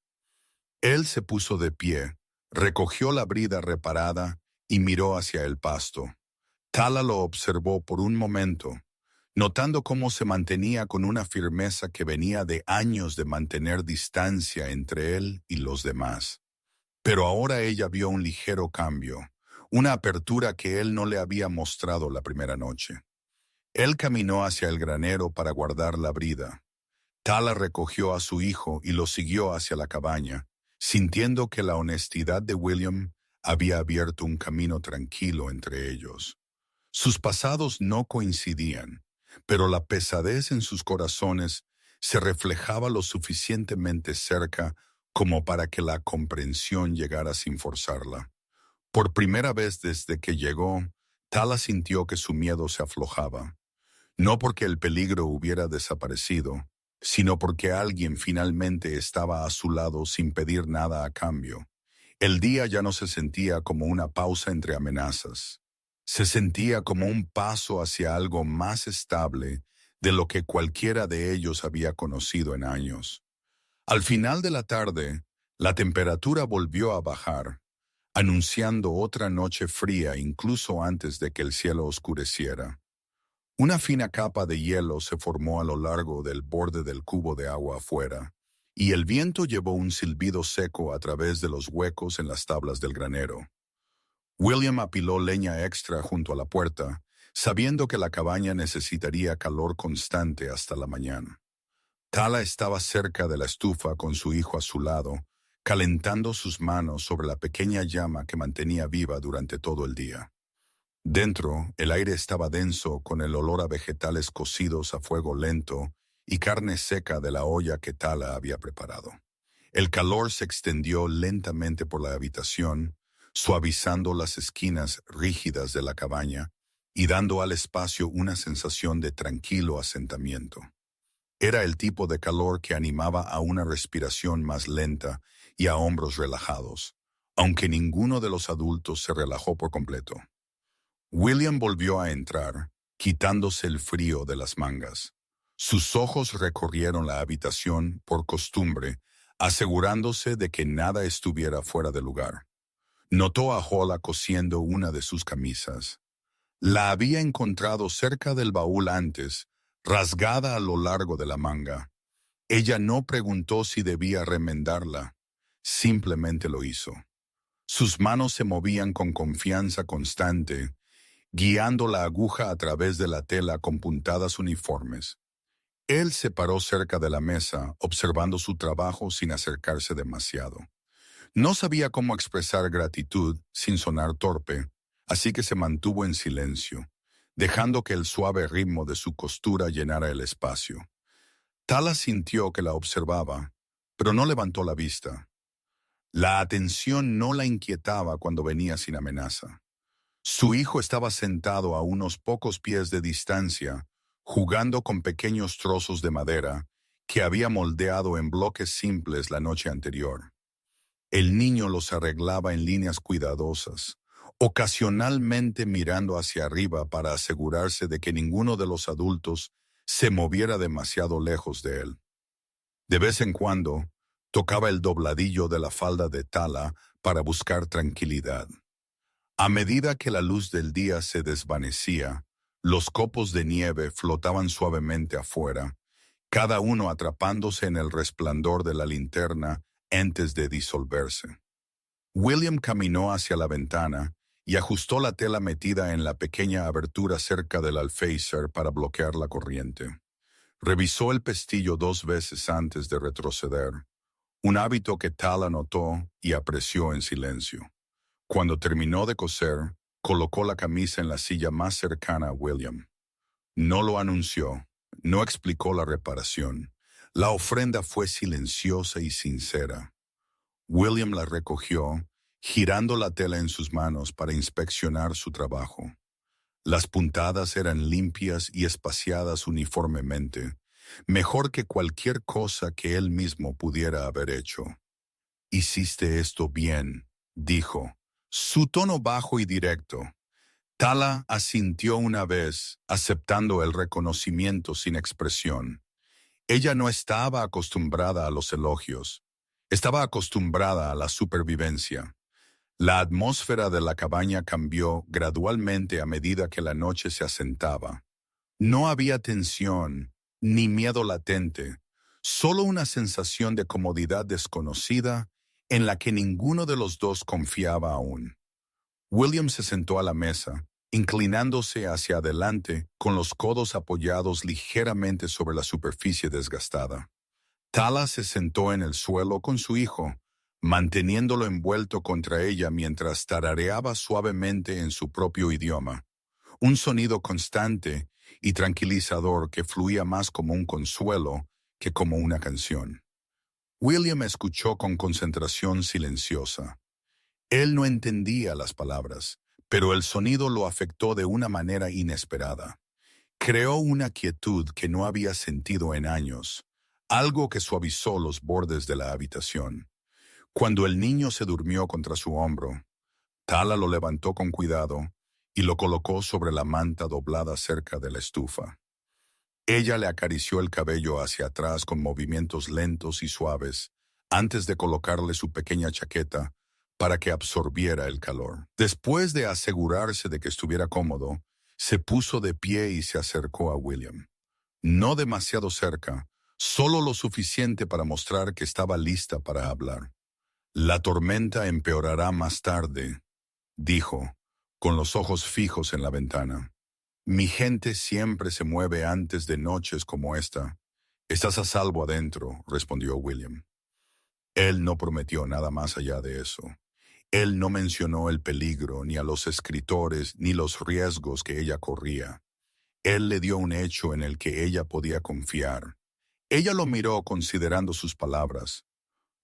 Él se puso de pie, recogió la brida reparada y miró hacia el pasto. Tala lo observó por un momento, notando cómo se mantenía con una firmeza que venía de años de mantener distancia entre él y los demás. Pero ahora ella vio un ligero cambio, una apertura que él no le había mostrado la primera noche. Él caminó hacia el granero para guardar la brida. Tala recogió a su hijo y lo siguió hacia la cabaña, sintiendo que la honestidad de William había abierto un camino tranquilo entre ellos. Sus pasados no coincidían, pero la pesadez en sus corazones se reflejaba lo suficientemente cerca como para que la comprensión llegara sin forzarla. Por primera vez desde que llegó, Tala sintió que su miedo se aflojaba. No porque el peligro hubiera desaparecido, sino porque alguien finalmente estaba a su lado sin pedir nada a cambio. El día ya no se sentía como una pausa entre amenazas. Se sentía como un paso hacia algo más estable de lo que cualquiera de ellos había conocido en años. Al final de la tarde, la temperatura volvió a bajar, anunciando otra noche fría incluso antes de que el cielo oscureciera. Una fina capa de hielo se formó a lo largo del borde del cubo de agua afuera, y el viento llevó un silbido seco a través de los huecos en las tablas del granero. William apiló leña extra junto a la puerta, sabiendo que la cabaña necesitaría calor constante hasta la mañana. Tala estaba cerca de la estufa con su hijo a su lado, calentando sus manos sobre la pequeña llama que mantenía viva durante todo el día. Dentro, el aire estaba denso con el olor a vegetales cocidos a fuego lento y carne seca de la olla que Tala había preparado. El calor se extendió lentamente por la habitación, suavizando las esquinas rígidas de la cabaña y dando al espacio una sensación de tranquilo asentamiento. Era el tipo de calor que animaba a una respiración más lenta y a hombros relajados, aunque ninguno de los adultos se relajó por completo. William volvió a entrar, quitándose el frío de las mangas. Sus ojos recorrieron la habitación por costumbre, asegurándose de que nada estuviera fuera de lugar. Notó a Hola cosiendo una de sus camisas. La había encontrado cerca del baúl antes, rasgada a lo largo de la manga. Ella no preguntó si debía remendarla, simplemente lo hizo. Sus manos se movían con confianza constante, guiando la aguja a través de la tela con puntadas uniformes. Él se paró cerca de la mesa, observando su trabajo sin acercarse demasiado. No sabía cómo expresar gratitud sin sonar torpe, así que se mantuvo en silencio, dejando que el suave ritmo de su costura llenara el espacio. Tala sintió que la observaba, pero no levantó la vista. La atención no la inquietaba cuando venía sin amenaza. Su hijo estaba sentado a unos pocos pies de distancia, jugando con pequeños trozos de madera que había moldeado en bloques simples la noche anterior. El niño los arreglaba en líneas cuidadosas, ocasionalmente mirando hacia arriba para asegurarse de que ninguno de los adultos se moviera demasiado lejos de él. De vez en cuando, tocaba el dobladillo de la falda de Tala para buscar tranquilidad. A medida que la luz del día se desvanecía, los copos de nieve flotaban suavemente afuera, cada uno atrapándose en el resplandor de la linterna antes de disolverse. William caminó hacia la ventana y ajustó la tela metida en la pequeña abertura cerca del alféizar para bloquear la corriente. Revisó el pestillo 2 veces antes de retroceder, un hábito que Tala notó y apreció en silencio. Cuando terminó de coser, colocó la camisa en la silla más cercana a William. No lo anunció, no explicó la reparación. La ofrenda fue silenciosa y sincera. William la recogió, girando la tela en sus manos para inspeccionar su trabajo. Las puntadas eran limpias y espaciadas uniformemente, mejor que cualquier cosa que él mismo pudiera haber hecho. «Hiciste esto bien», dijo, su tono bajo y directo. Tala asintió una vez, aceptando el reconocimiento sin expresión. Ella no estaba acostumbrada a los elogios. Estaba acostumbrada a la supervivencia. La atmósfera de la cabaña cambió gradualmente a medida que la noche se asentaba. No había tensión, ni miedo latente, solo una sensación de comodidad desconocida en la que ninguno de los dos confiaba aún. William se sentó a la mesa, inclinándose hacia adelante con los codos apoyados ligeramente sobre la superficie desgastada. Tala se sentó en el suelo con su hijo, manteniéndolo envuelto contra ella mientras tarareaba suavemente en su propio idioma, un sonido constante y tranquilizador que fluía más como un consuelo que como una canción. William escuchó con concentración silenciosa. Él no entendía las palabras, pero el sonido lo afectó de una manera inesperada. Creó una quietud que no había sentido en años, algo que suavizó los bordes de la habitación. Cuando el niño se durmió contra su hombro, Tala lo levantó con cuidado y lo colocó sobre la manta doblada cerca de la estufa. Ella le acarició el cabello hacia atrás con movimientos lentos y suaves, antes de colocarle su pequeña chaqueta para que absorbiera el calor. Después de asegurarse de que estuviera cómodo, Se puso de pie y se acercó a William. No demasiado cerca, solo lo suficiente para mostrar que estaba lista para hablar. La tormenta empeorará más tarde, dijo, con los ojos fijos en la ventana. Mi gente siempre se mueve antes de noches como esta. Estás a salvo adentro, respondió William. Él no prometió nada más allá de eso. Él no mencionó el peligro, ni a los escritores, ni los riesgos que ella corría. Él le dio un hecho en el que ella podía confiar. Ella lo miró considerando sus palabras.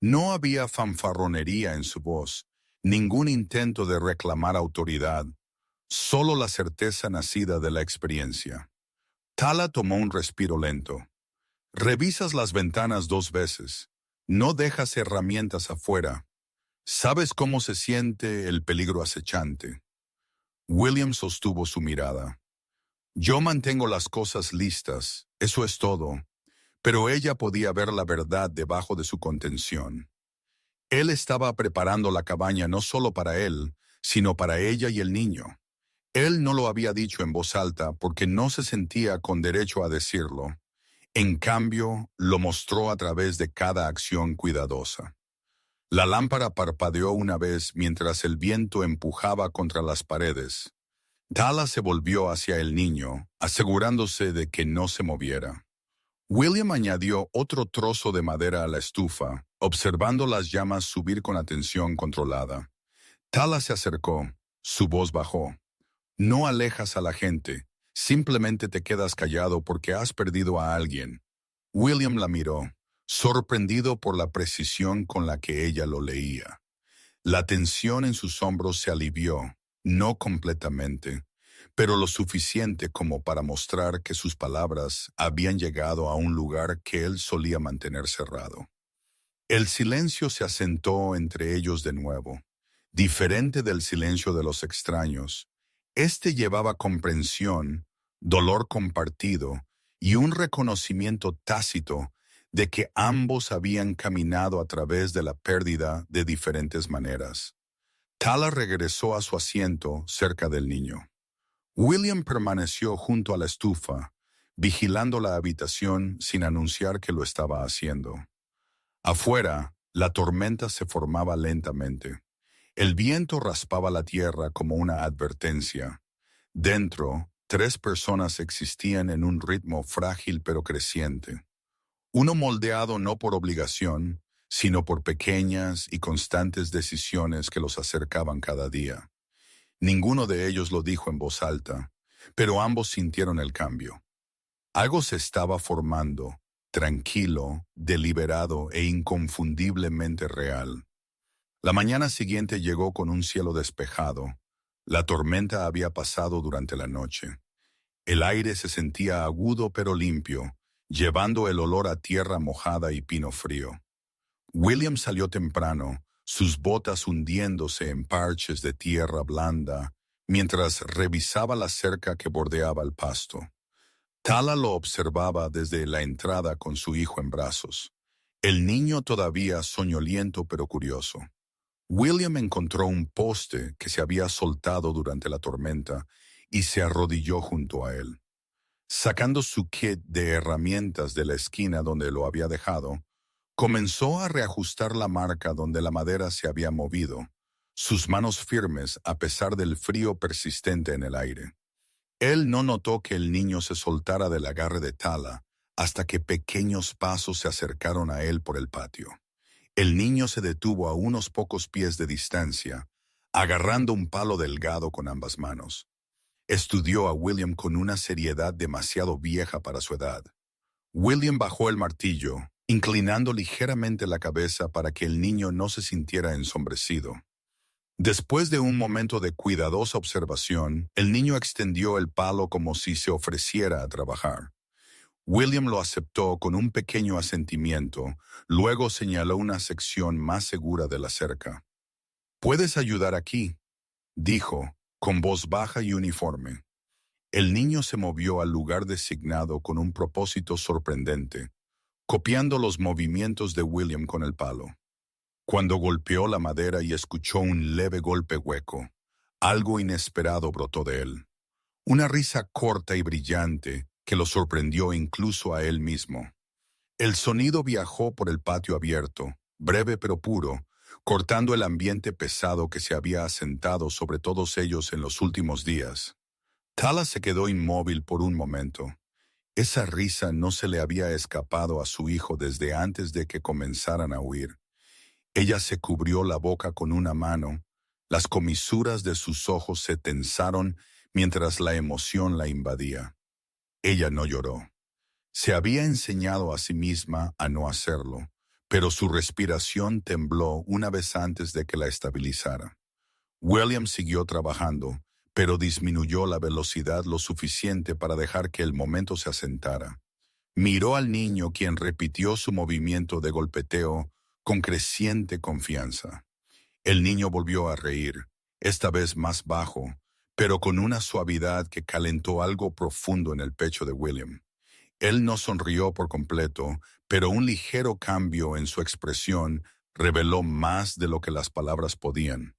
No había fanfarronería en su voz, ningún intento de reclamar autoridad, solo la certeza nacida de la experiencia. Tala tomó un respiro lento. Revisas las ventanas 2 veces. No dejas herramientas afuera. ¿Sabes cómo se siente el peligro acechante? William sostuvo su mirada. Yo mantengo las cosas listas, eso es todo, pero ella podía ver la verdad debajo de su contención. Él estaba preparando la cabaña no solo para él, sino para ella y el niño. Él no lo había dicho en voz alta porque no se sentía con derecho a decirlo. En cambio, lo mostró a través de cada acción cuidadosa. La lámpara parpadeó una vez mientras el viento empujaba contra las paredes. Tala se volvió hacia el niño, asegurándose de que no se moviera. William añadió otro trozo de madera a la estufa, observando las llamas subir con atención controlada. Tala se acercó, su voz bajó. No alejas a la gente, simplemente te quedas callado porque has perdido a alguien. William la miró, sorprendido por la precisión con la que ella lo leía. La tensión en sus hombros se alivió, no completamente, pero lo suficiente como para mostrar que sus palabras habían llegado a un lugar que él solía mantener cerrado. El silencio se asentó entre ellos de nuevo, diferente del silencio de los extraños. Este llevaba comprensión, dolor compartido y un reconocimiento tácito de que ambos habían caminado a través de la pérdida de diferentes maneras. Tala regresó a su asiento cerca del niño. William permaneció junto a la estufa, vigilando la habitación sin anunciar que lo estaba haciendo. Afuera, la tormenta se formaba lentamente. El viento raspaba la tierra como una advertencia. Dentro, 3 personas existían en un ritmo frágil pero creciente. Uno moldeado no por obligación, sino por pequeñas y constantes decisiones que los acercaban cada día. Ninguno de ellos lo dijo en voz alta, pero ambos sintieron el cambio. Algo se estaba formando, tranquilo, deliberado e inconfundiblemente real. La mañana siguiente llegó con un cielo despejado. La tormenta había pasado durante la noche. El aire se sentía agudo pero limpio, llevando el olor a tierra mojada y pino frío. William salió temprano, sus botas hundiéndose en parches de tierra blanda, mientras revisaba la cerca que bordeaba el pasto. Tala lo observaba desde la entrada con su hijo en brazos. El niño todavía soñoliento pero curioso. William encontró un poste que se había soltado durante la tormenta y se arrodilló junto a él. Sacando su kit de herramientas de la esquina donde lo había dejado, comenzó a reajustar la marca donde la madera se había movido, sus manos firmes a pesar del frío persistente en el aire. Él no notó que el niño se soltara del agarre de Tala hasta que pequeños pasos se acercaron a él por el patio. El niño se detuvo a unos pocos pies de distancia, agarrando un palo delgado con ambas manos. Estudió a William con una seriedad demasiado vieja para su edad. William bajó el martillo, inclinando ligeramente la cabeza para que el niño no se sintiera ensombrecido. Después de un momento de cuidadosa observación, el niño extendió el palo como si se ofreciera a trabajar. William lo aceptó con un pequeño asentimiento, luego señaló una sección más segura de la cerca. «Puedes ayudar aquí», dijo, con voz baja y uniforme. El niño se movió al lugar designado con un propósito sorprendente, copiando los movimientos de William con el palo. Cuando golpeó la madera y escuchó un leve golpe hueco, algo inesperado brotó de él. Una risa corta y brillante que lo sorprendió incluso a él mismo. El sonido viajó por el patio abierto, breve pero puro, cortando el ambiente pesado que se había asentado sobre todos ellos en los últimos días. Tala se quedó inmóvil por un momento. Esa risa no se le había escapado a su hijo desde antes de que comenzaran a huir. Ella se cubrió la boca con una mano. Las comisuras de sus ojos se tensaron mientras la emoción la invadía. Ella no lloró. Se había enseñado a sí misma a no hacerlo, pero su respiración tembló una vez antes de que la estabilizara. William siguió trabajando, pero disminuyó la velocidad lo suficiente para dejar que el momento se asentara. Miró al niño, quien repitió su movimiento de golpeteo con creciente confianza. El niño volvió a reír, esta vez más bajo, pero con una suavidad que calentó algo profundo en el pecho de William. Él no sonrió por completo, pero un ligero cambio en su expresión reveló más de lo que las palabras podían.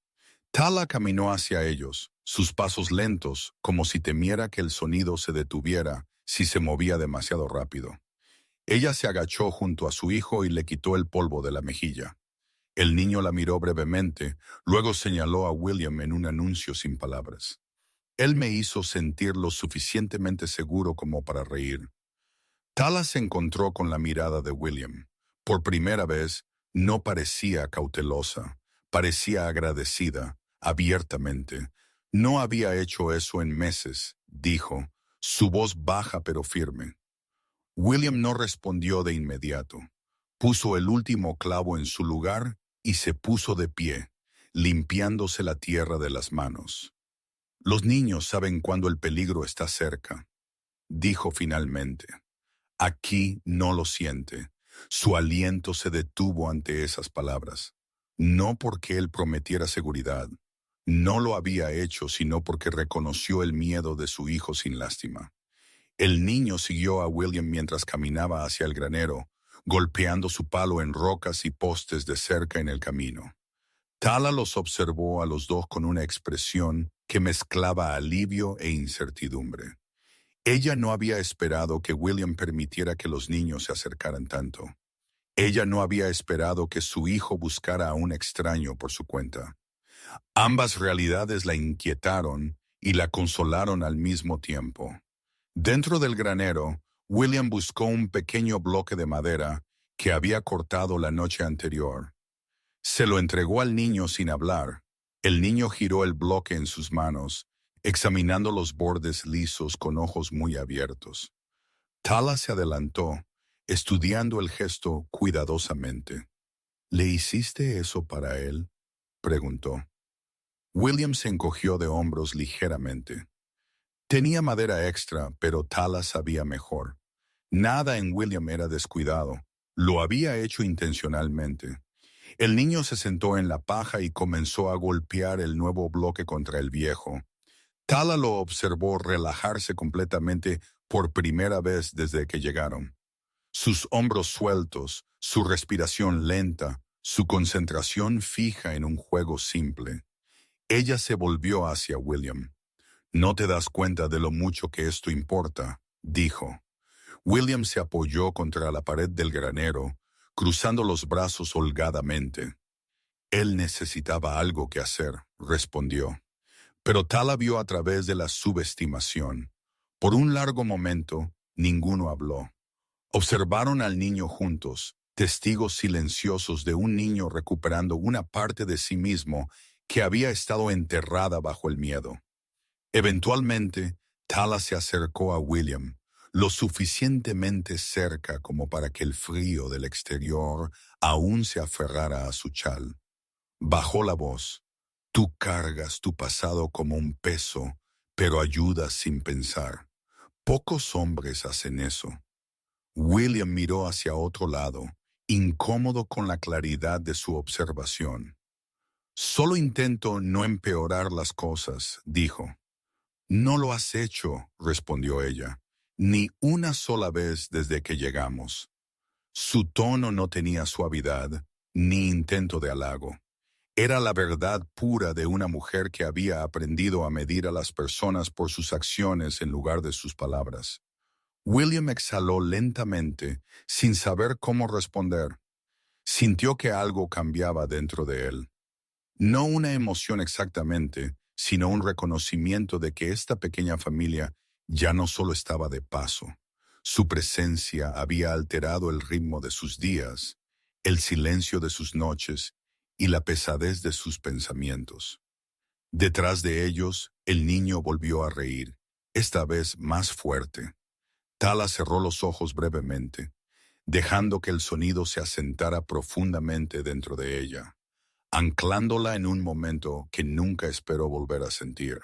Tala caminó hacia ellos, sus pasos lentos, como si temiera que el sonido se detuviera si se movía demasiado rápido. Ella se agachó junto a su hijo y le quitó el polvo de la mejilla. El niño la miró brevemente, luego señaló a William en un anuncio sin palabras. Él me hizo sentir lo suficientemente seguro como para reír. Tala se encontró con la mirada de William. Por primera vez, no parecía cautelosa, parecía agradecida, abiertamente. No había hecho eso en meses, dijo, su voz baja pero firme. William no respondió de inmediato. Puso el último clavo en su lugar y se puso de pie, limpiándose la tierra de las manos. Los niños saben cuando el peligro está cerca, dijo finalmente. Aquí no lo siente. Su aliento se detuvo ante esas palabras. No porque él prometiera seguridad. No lo había hecho sino porque reconoció el miedo de su hijo sin lástima. El niño siguió a William mientras caminaba hacia el granero, golpeando su palo en rocas y postes de cerca en el camino. Tala los observó a los dos con una expresión que mezclaba alivio e incertidumbre. Ella no había esperado que William permitiera que los niños se acercaran tanto. Ella no había esperado que su hijo buscara a un extraño por su cuenta. Ambas realidades la inquietaron y la consolaron al mismo tiempo. Dentro del granero, William buscó un pequeño bloque de madera que había cortado la noche anterior. Se lo entregó al niño sin hablar. El niño giró el bloque en sus manos, examinando los bordes lisos con ojos muy abiertos. Tala se adelantó, estudiando el gesto cuidadosamente. ¿Le hiciste eso para él?, preguntó. William se encogió de hombros ligeramente. Tenía madera extra, pero Tala sabía mejor. Nada en William era descuidado. Lo había hecho intencionalmente. El niño se sentó en la paja y comenzó a golpear el nuevo bloque contra el viejo. Tala lo observó relajarse completamente por primera vez desde que llegaron. Sus hombros sueltos, su respiración lenta, su concentración fija en un juego simple. Ella se volvió hacia William. «No te das cuenta de lo mucho que esto importa», dijo. William se apoyó contra la pared del granero, cruzando los brazos holgadamente. Él necesitaba algo que hacer, respondió. Pero Tala vio a través de la subestimación. Por un largo momento, ninguno habló. Observaron al niño juntos, testigos silenciosos de un niño recuperando una parte de sí mismo que había estado enterrada bajo el miedo. Eventualmente, Tala se acercó a William, lo suficientemente cerca como para que el frío del exterior aún se aferrara a su chal. Bajó la voz. Tú cargas tu pasado como un peso, pero ayudas sin pensar. Pocos hombres hacen eso. William miró hacia otro lado, incómodo con la claridad de su observación. Solo intento no empeorar las cosas, dijo. No lo has hecho, respondió ella, ni una sola vez desde que llegamos. Su tono no tenía suavidad, ni intento de halago. Era la verdad pura de una mujer que había aprendido a medir a las personas por sus acciones en lugar de sus palabras. William exhaló lentamente, sin saber cómo responder. Sintió que algo cambiaba dentro de él. No una emoción exactamente, sino un reconocimiento de que esta pequeña familia ya no solo estaba de paso. Su presencia había alterado el ritmo de sus días, el silencio de sus noches y la pesadez de sus pensamientos. Detrás de ellos, el niño volvió a reír, esta vez más fuerte. Tala cerró los ojos brevemente, dejando que el sonido se asentara profundamente dentro de ella, anclándola en un momento que nunca esperó volver a sentir.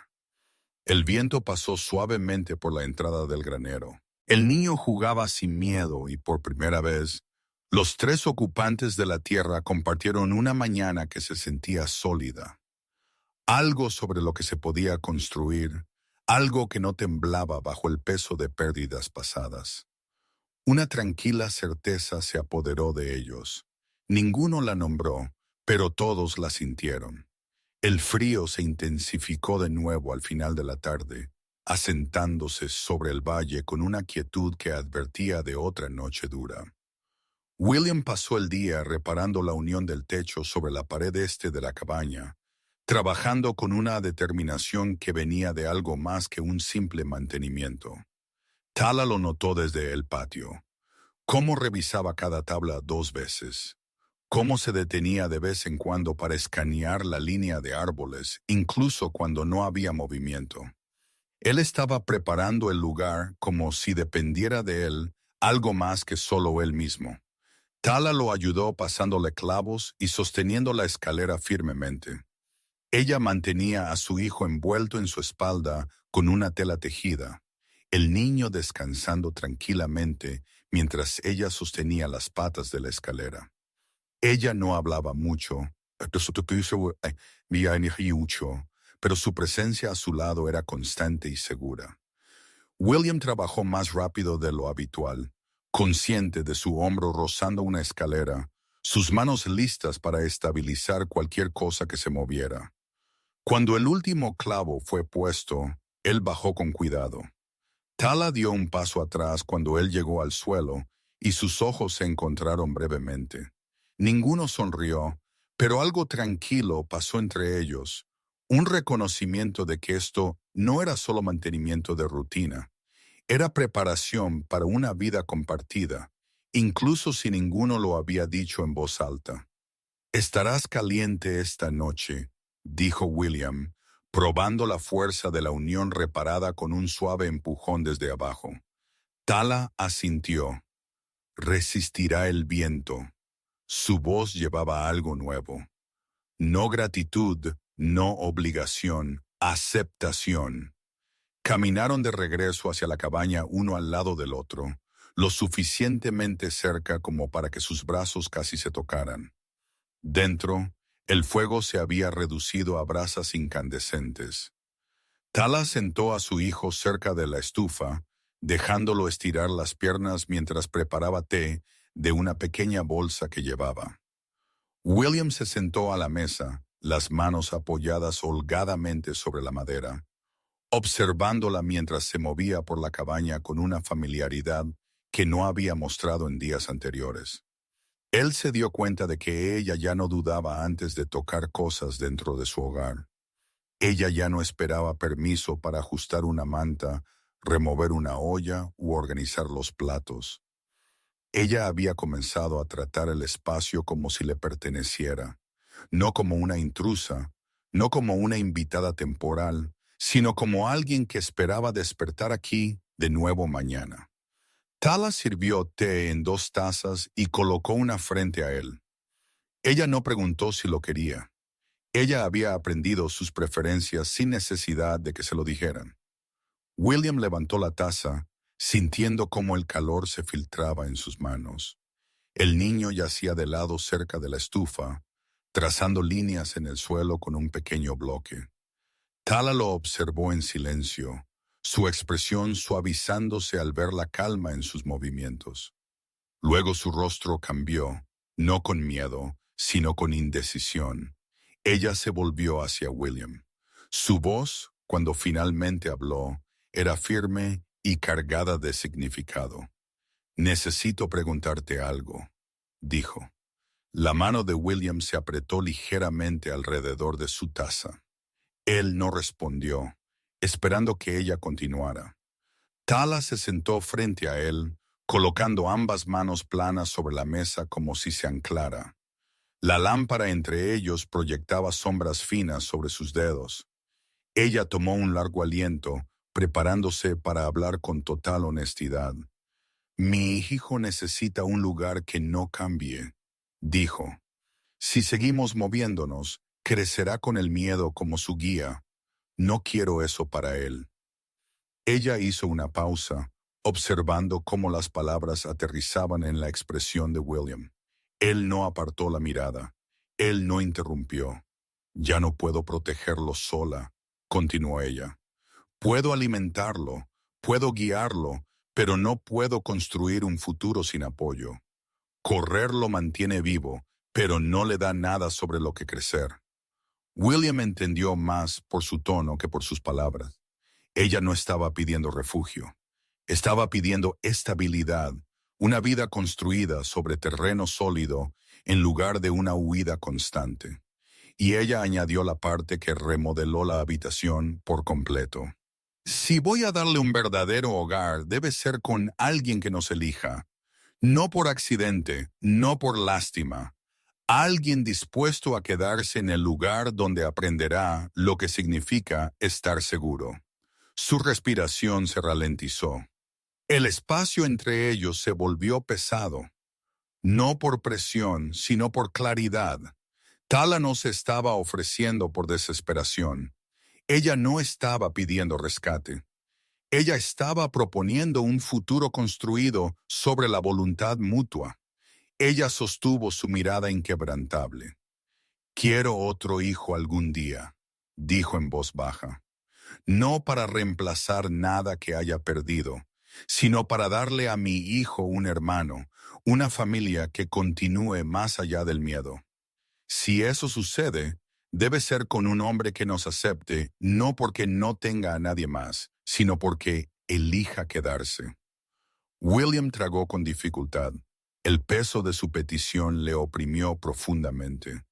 El viento pasó suavemente por la entrada del granero. El niño jugaba sin miedo y por primera vez, los tres ocupantes de la tierra compartieron una mañana que se sentía sólida. Algo sobre lo que se podía construir, algo que no temblaba bajo el peso de pérdidas pasadas. Una tranquila certeza se apoderó de ellos. Ninguno la nombró, pero todos la sintieron. El frío se intensificó de nuevo al final de la tarde, asentándose sobre el valle con una quietud que advertía de otra noche dura. William pasó el día reparando la unión del techo sobre la pared este de la cabaña, trabajando con una determinación que venía de algo más que un simple mantenimiento. Tala lo notó desde el patio. Cómo revisaba cada tabla 2 veces. Cómo se detenía de vez en cuando para escanear la línea de árboles, incluso cuando no había movimiento. Él estaba preparando el lugar como si dependiera de él algo más que solo él mismo. Tala lo ayudó pasándole clavos y sosteniendo la escalera firmemente. Ella mantenía a su hijo envuelto en su espalda con una tela tejida, el niño descansando tranquilamente mientras ella sostenía las patas de la escalera. Ella no hablaba mucho, pero su presencia a su lado era constante y segura. William trabajó más rápido de lo habitual, consciente de su hombro rozando una escalera, sus manos listas para estabilizar cualquier cosa que se moviera. Cuando el último clavo fue puesto, él bajó con cuidado. Tala dio un paso atrás cuando él llegó al suelo y sus ojos se encontraron brevemente. Ninguno sonrió, pero algo tranquilo pasó entre ellos, un reconocimiento de que esto no era solo mantenimiento de rutina, era preparación para una vida compartida, incluso si ninguno lo había dicho en voz alta. «Estarás caliente esta noche», dijo William, probando la fuerza de la unión reparada con un suave empujón desde abajo. Tala asintió. «Resistirá el viento». Su voz llevaba algo nuevo. No gratitud, no obligación, aceptación. Caminaron de regreso hacia la cabaña uno al lado del otro, lo suficientemente cerca como para que sus brazos casi se tocaran. Dentro, el fuego se había reducido a brasas incandescentes. Tala sentó a su hijo cerca de la estufa, dejándolo estirar las piernas mientras preparaba té de una pequeña bolsa que llevaba. William se sentó a la mesa, las manos apoyadas holgadamente sobre la madera, observándola mientras se movía por la cabaña con una familiaridad que no había mostrado en días anteriores. Él se dio cuenta de que ella ya no dudaba antes de tocar cosas dentro de su hogar. Ella ya no esperaba permiso para ajustar una manta, remover una olla u organizar los platos. Ella había comenzado a tratar el espacio como si le perteneciera, no como una intrusa, no como una invitada temporal, sino como alguien que esperaba despertar aquí de nuevo mañana. Tala sirvió té en 2 tazas y colocó una frente a él. Ella no preguntó si lo quería. Ella había aprendido sus preferencias sin necesidad de que se lo dijeran. William levantó la taza, sintiendo cómo el calor se filtraba en sus manos. El niño yacía de lado cerca de la estufa, trazando líneas en el suelo con un pequeño bloque. Tala lo observó en silencio, su expresión suavizándose al ver la calma en sus movimientos. Luego su rostro cambió, no con miedo, sino con indecisión. Ella se volvió hacia William. Su voz, cuando finalmente habló, era firme y cargada de significado. «Necesito preguntarte algo», dijo. La mano de William se apretó ligeramente alrededor de su taza. Él no respondió, esperando que ella continuara. Tala se sentó frente a él, colocando ambas manos planas sobre la mesa como si se anclara. La lámpara entre ellos proyectaba sombras finas sobre sus dedos. Ella tomó un largo aliento, preparándose para hablar con total honestidad. «Mi hijo necesita un lugar que no cambie», dijo. «Si seguimos moviéndonos, crecerá con el miedo como su guía. No quiero eso para él». Ella hizo una pausa, observando cómo las palabras aterrizaban en la expresión de William. Él no apartó la mirada. Él no interrumpió. «Ya no puedo protegerlo sola», continuó ella. «Puedo alimentarlo, puedo guiarlo, pero no puedo construir un futuro sin apoyo. Correr lo mantiene vivo, pero no le da nada sobre lo que crecer». William entendió más por su tono que por sus palabras. Ella no estaba pidiendo refugio. Estaba pidiendo estabilidad, una vida construida sobre terreno sólido en lugar de una huida constante. Y ella añadió la parte que remodeló la habitación por completo. «Si voy a darle un verdadero hogar, debe ser con alguien que nos elija. No por accidente, no por lástima. Alguien dispuesto a quedarse en el lugar donde aprenderá lo que significa estar seguro». Su respiración se ralentizó. El espacio entre ellos se volvió pesado, no por presión, sino por claridad. Tala no se estaba ofreciendo por desesperación. Ella no estaba pidiendo rescate. Ella estaba proponiendo un futuro construido sobre la voluntad mutua. Ella sostuvo su mirada inquebrantable. «Quiero otro hijo algún día», dijo en voz baja. «No para reemplazar nada que haya perdido, sino para darle a mi hijo un hermano, una familia que continúe más allá del miedo. Si eso sucede, debe ser con un hombre que nos acepte, no porque no tenga a nadie más, sino porque elija quedarse». William tragó con dificultad. El peso de su petición le oprimió profundamente.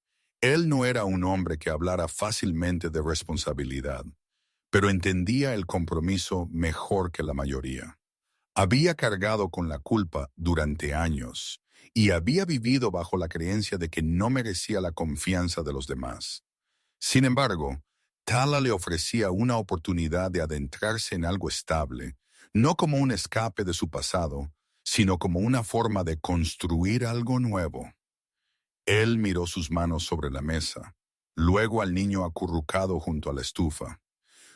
Él no era un hombre que hablara fácilmente de responsabilidad, pero entendía el compromiso mejor que la mayoría. Había cargado con la culpa durante años y había vivido bajo la creencia de que no merecía la confianza de los demás. Sin embargo, Tala le ofrecía una oportunidad de adentrarse en algo estable, no como un escape de su pasado, sino como una forma de construir algo nuevo. Él miró sus manos sobre la mesa, luego al niño acurrucado junto a la estufa.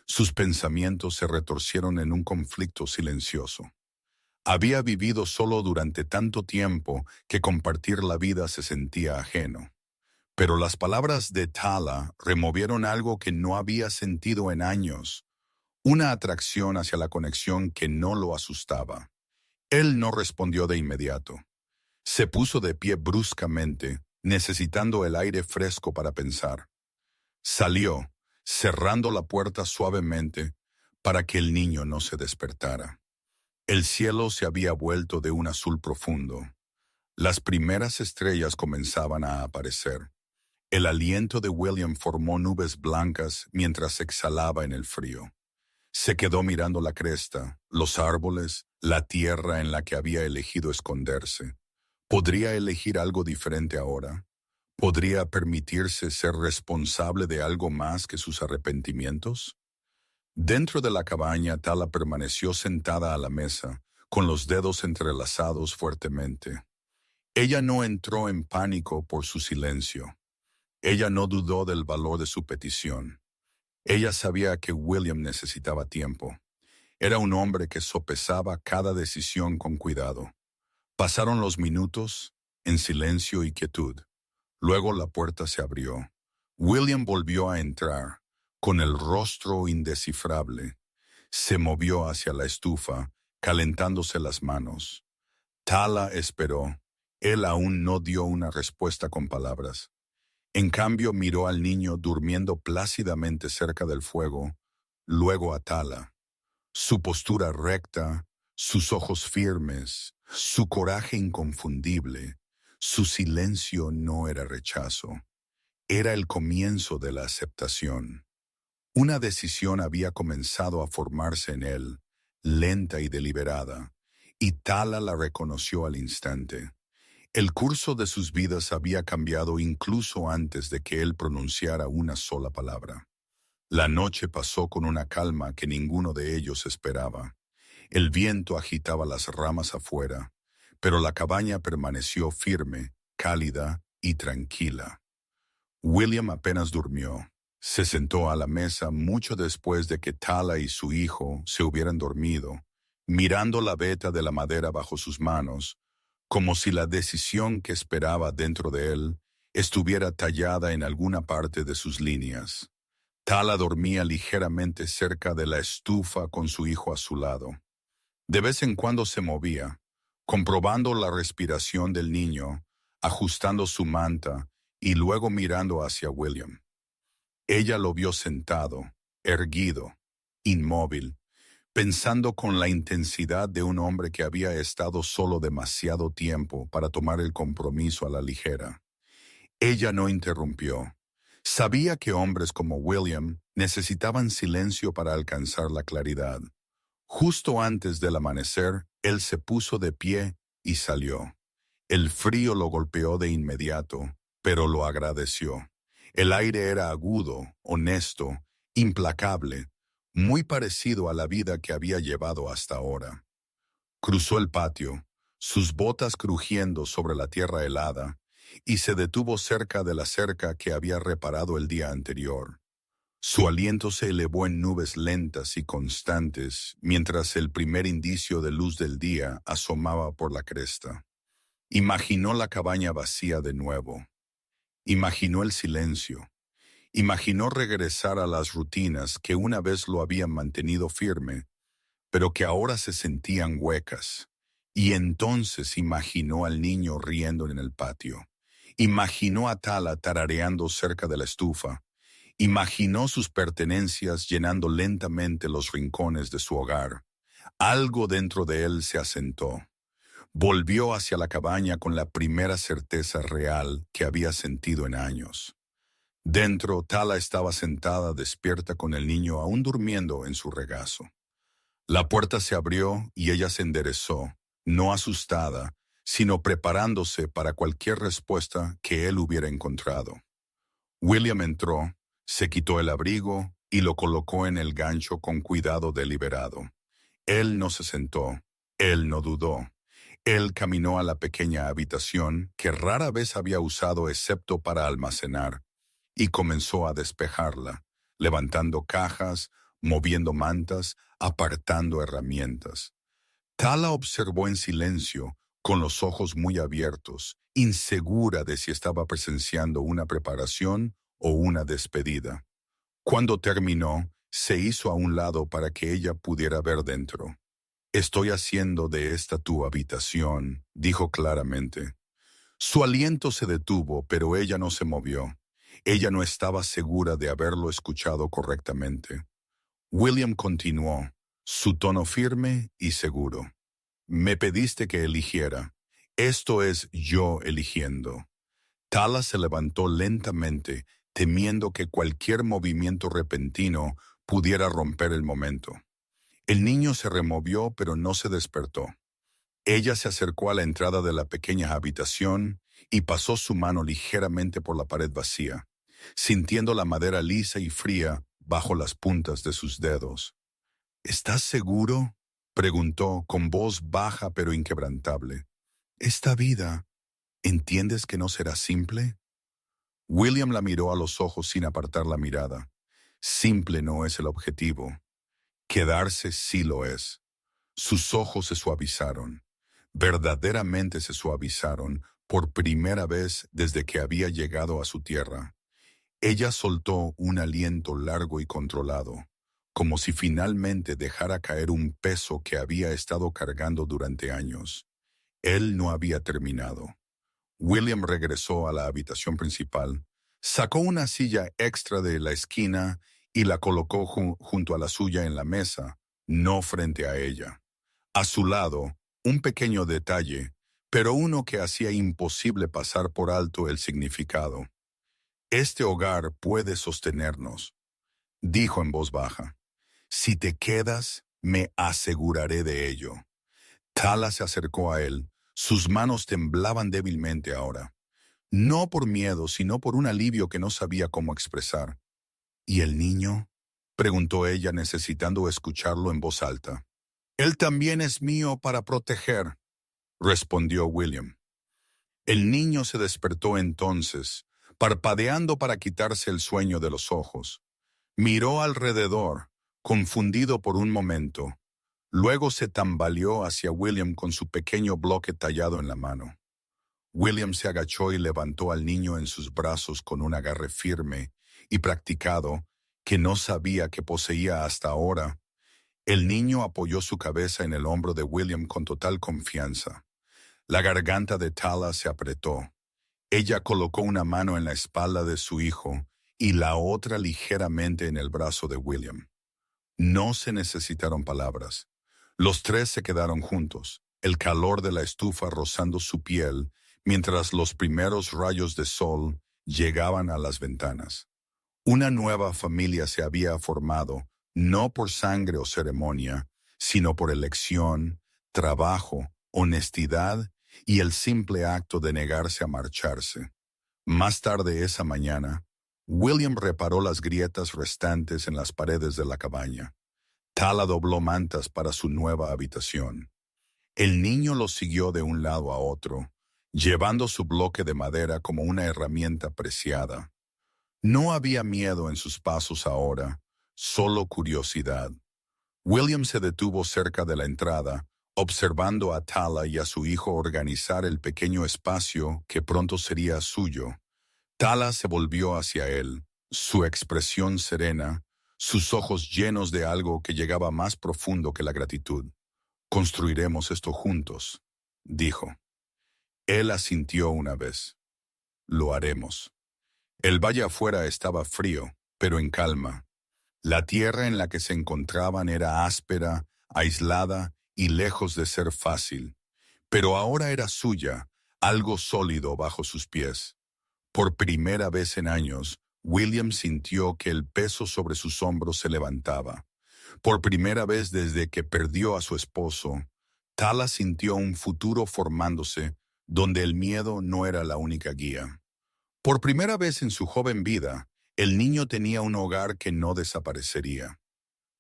Sus pensamientos se retorcieron en un conflicto silencioso. Había vivido solo durante tanto tiempo que compartir la vida se sentía ajeno. Pero las palabras de Tala removieron algo que no había sentido en años, una atracción hacia la conexión que no lo asustaba. Él no respondió de inmediato. Se puso de pie bruscamente, necesitando el aire fresco para pensar. Salió, cerrando la puerta suavemente para que el niño no se despertara. El cielo se había vuelto de un azul profundo. Las primeras estrellas comenzaban a aparecer. El aliento de William formó nubes blancas mientras exhalaba en el frío. Se quedó mirando la cresta, los árboles, la tierra en la que había elegido esconderse. ¿Podría elegir algo diferente ahora? ¿Podría permitirse ser responsable de algo más que sus arrepentimientos? Dentro de la cabaña, Tala permaneció sentada a la mesa, con los dedos entrelazados fuertemente. Ella no entró en pánico por su silencio. Ella no dudó del valor de su petición. Ella sabía que William necesitaba tiempo. Era un hombre que sopesaba cada decisión con cuidado. Pasaron los minutos, en silencio y quietud. Luego la puerta se abrió. William volvió a entrar, con el rostro indescifrable. Se movió hacia la estufa, calentándose las manos. Tala esperó. Él aún no dio una respuesta con palabras. En cambio, miró al niño durmiendo plácidamente cerca del fuego, luego a Tala. Su postura recta, sus ojos firmes, su coraje inconfundible, su silencio no era rechazo, era el comienzo de la aceptación. Una decisión había comenzado a formarse en él, lenta y deliberada, y Tala la reconoció al instante. El curso de sus vidas había cambiado incluso antes de que él pronunciara una sola palabra. La noche pasó con una calma que ninguno de ellos esperaba. El viento agitaba las ramas afuera, pero la cabaña permaneció firme, cálida y tranquila. William apenas durmió. Se sentó a la mesa mucho después de que Tala y su hijo se hubieran dormido, mirando la veta de la madera bajo sus manos, como si la decisión que esperaba dentro de él estuviera tallada en alguna parte de sus líneas. Tala dormía ligeramente cerca de la estufa con su hijo a su lado. De vez en cuando se movía, comprobando la respiración del niño, ajustando su manta y luego mirando hacia William. Ella lo vio sentado, erguido, inmóvil, pensando con la intensidad de un hombre que había estado solo demasiado tiempo para tomar el compromiso a la ligera. Ella no interrumpió. Sabía que hombres como William necesitaban silencio para alcanzar la claridad. Justo antes del amanecer, él se puso de pie y salió. El frío lo golpeó de inmediato, pero lo agradeció. El aire era agudo, honesto, implacable, muy parecido a la vida que había llevado hasta ahora. Cruzó el patio, sus botas crujiendo sobre la tierra helada, y se detuvo cerca de la cerca que había reparado el día anterior. Su aliento se elevó en nubes lentas y constantes mientras el primer indicio de luz del día asomaba por la cresta. Imaginó la cabaña vacía de nuevo. Imaginó el silencio. Imaginó regresar a las rutinas que una vez lo habían mantenido firme, pero que ahora se sentían huecas. Y entonces imaginó al niño riendo en el patio. Imaginó a Tala tarareando cerca de la estufa. Imaginó sus pertenencias llenando lentamente los rincones de su hogar. Algo dentro de él se asentó. Volvió hacia la cabaña con la primera certeza real que había sentido en años. Dentro, Tala estaba sentada despierta con el niño aún durmiendo en su regazo. La puerta se abrió y ella se enderezó, no asustada, sino preparándose para cualquier respuesta que él hubiera encontrado. William entró, se quitó el abrigo y lo colocó en el gancho con cuidado deliberado. Él no se sentó, él no dudó. Él caminó a la pequeña habitación que rara vez había usado excepto para almacenar, y comenzó a despejarla, levantando cajas, moviendo mantas, apartando herramientas. Tala observó en silencio, con los ojos muy abiertos, insegura de si estaba presenciando una preparación o una despedida. Cuando terminó, se hizo a un lado para que ella pudiera ver dentro. «Estoy haciendo de esta tu habitación», dijo claramente. Su aliento se detuvo, pero ella no se movió. Ella no estaba segura de haberlo escuchado correctamente. William continuó, su tono firme y seguro. «Me pediste que eligiera. Esto es yo eligiendo». Tala se levantó lentamente, temiendo que cualquier movimiento repentino pudiera romper el momento. El niño se removió, pero no se despertó. Ella se acercó a la entrada de la pequeña habitación y pasó su mano ligeramente por la pared vacía, sintiendo la madera lisa y fría bajo las puntas de sus dedos. «¿Estás seguro?», preguntó con voz baja pero inquebrantable. «Esta vida, ¿entiendes que no será simple?». William la miró a los ojos sin apartar la mirada. Simple no es el objetivo. Quedarse sí lo es. Sus ojos se suavizaron. Verdaderamente se suavizaron por primera vez desde que había llegado a su tierra. Ella soltó un aliento largo y controlado, como si finalmente dejara caer un peso que había estado cargando durante años. Él no había terminado. William regresó a la habitación principal, Sacó una silla extra de la esquina y la colocó junto a la suya en la mesa, no frente a ella. A su lado, un pequeño detalle, pero uno que hacía imposible pasar por alto el significado. Este hogar puede sostenernos, dijo en voz baja. Si te quedas, me aseguraré de ello. Tala se acercó a él. Sus manos temblaban débilmente ahora. No por miedo, sino por un alivio que no sabía cómo expresar. ¿Y el niño?, preguntó ella, necesitando escucharlo en voz alta. Él también es mío para proteger, respondió William. El niño se despertó entonces, parpadeando para quitarse el sueño de los ojos. Miró alrededor, confundido por un momento. Luego se tambaleó hacia William con su pequeño bloque tallado en la mano. William se agachó y levantó al niño en sus brazos con un agarre firme y practicado que no sabía que poseía hasta ahora. El niño apoyó su cabeza en el hombro de William con total confianza. La garganta de Tala se apretó. Ella colocó una mano en la espalda de su hijo y la otra ligeramente en el brazo de William. No se necesitaron palabras. Los tres se quedaron juntos, el calor de la estufa rozando su piel mientras los primeros rayos de sol llegaban a las ventanas. Una nueva familia se había formado, no por sangre o ceremonia, sino por elección, trabajo, honestidad y el simple acto de negarse a marcharse. Más tarde esa mañana, William reparó las grietas restantes en las paredes de la cabaña. Tala dobló mantas para su nueva habitación. El niño lo siguió de un lado a otro, llevando su bloque de madera como una herramienta preciada. No había miedo en sus pasos ahora, solo curiosidad. William se detuvo cerca de la entrada, observando a Tala y a su hijo organizar el pequeño espacio que pronto sería suyo. Tala se volvió hacia él, su expresión serena, sus ojos llenos de algo que llegaba más profundo que la gratitud. «Construiremos esto juntos», dijo. Él asintió una vez. «Lo haremos». El valle afuera estaba frío, pero en calma. La tierra en la que se encontraban era áspera, aislada y lejos de ser fácil. Pero ahora era suya, algo sólido bajo sus pies. Por primera vez en años, William sintió que el peso sobre sus hombros se levantaba. Por primera vez desde que perdió a su esposo, Tala sintió un futuro formándose donde el miedo no era la única guía. Por primera vez en su joven vida, el niño tenía un hogar que no desaparecería.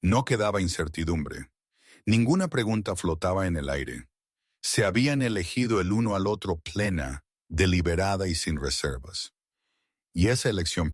No quedaba incertidumbre. Ninguna pregunta flotaba en el aire. Se habían elegido el uno al otro plena, deliberada y sin reservas. Y esa elección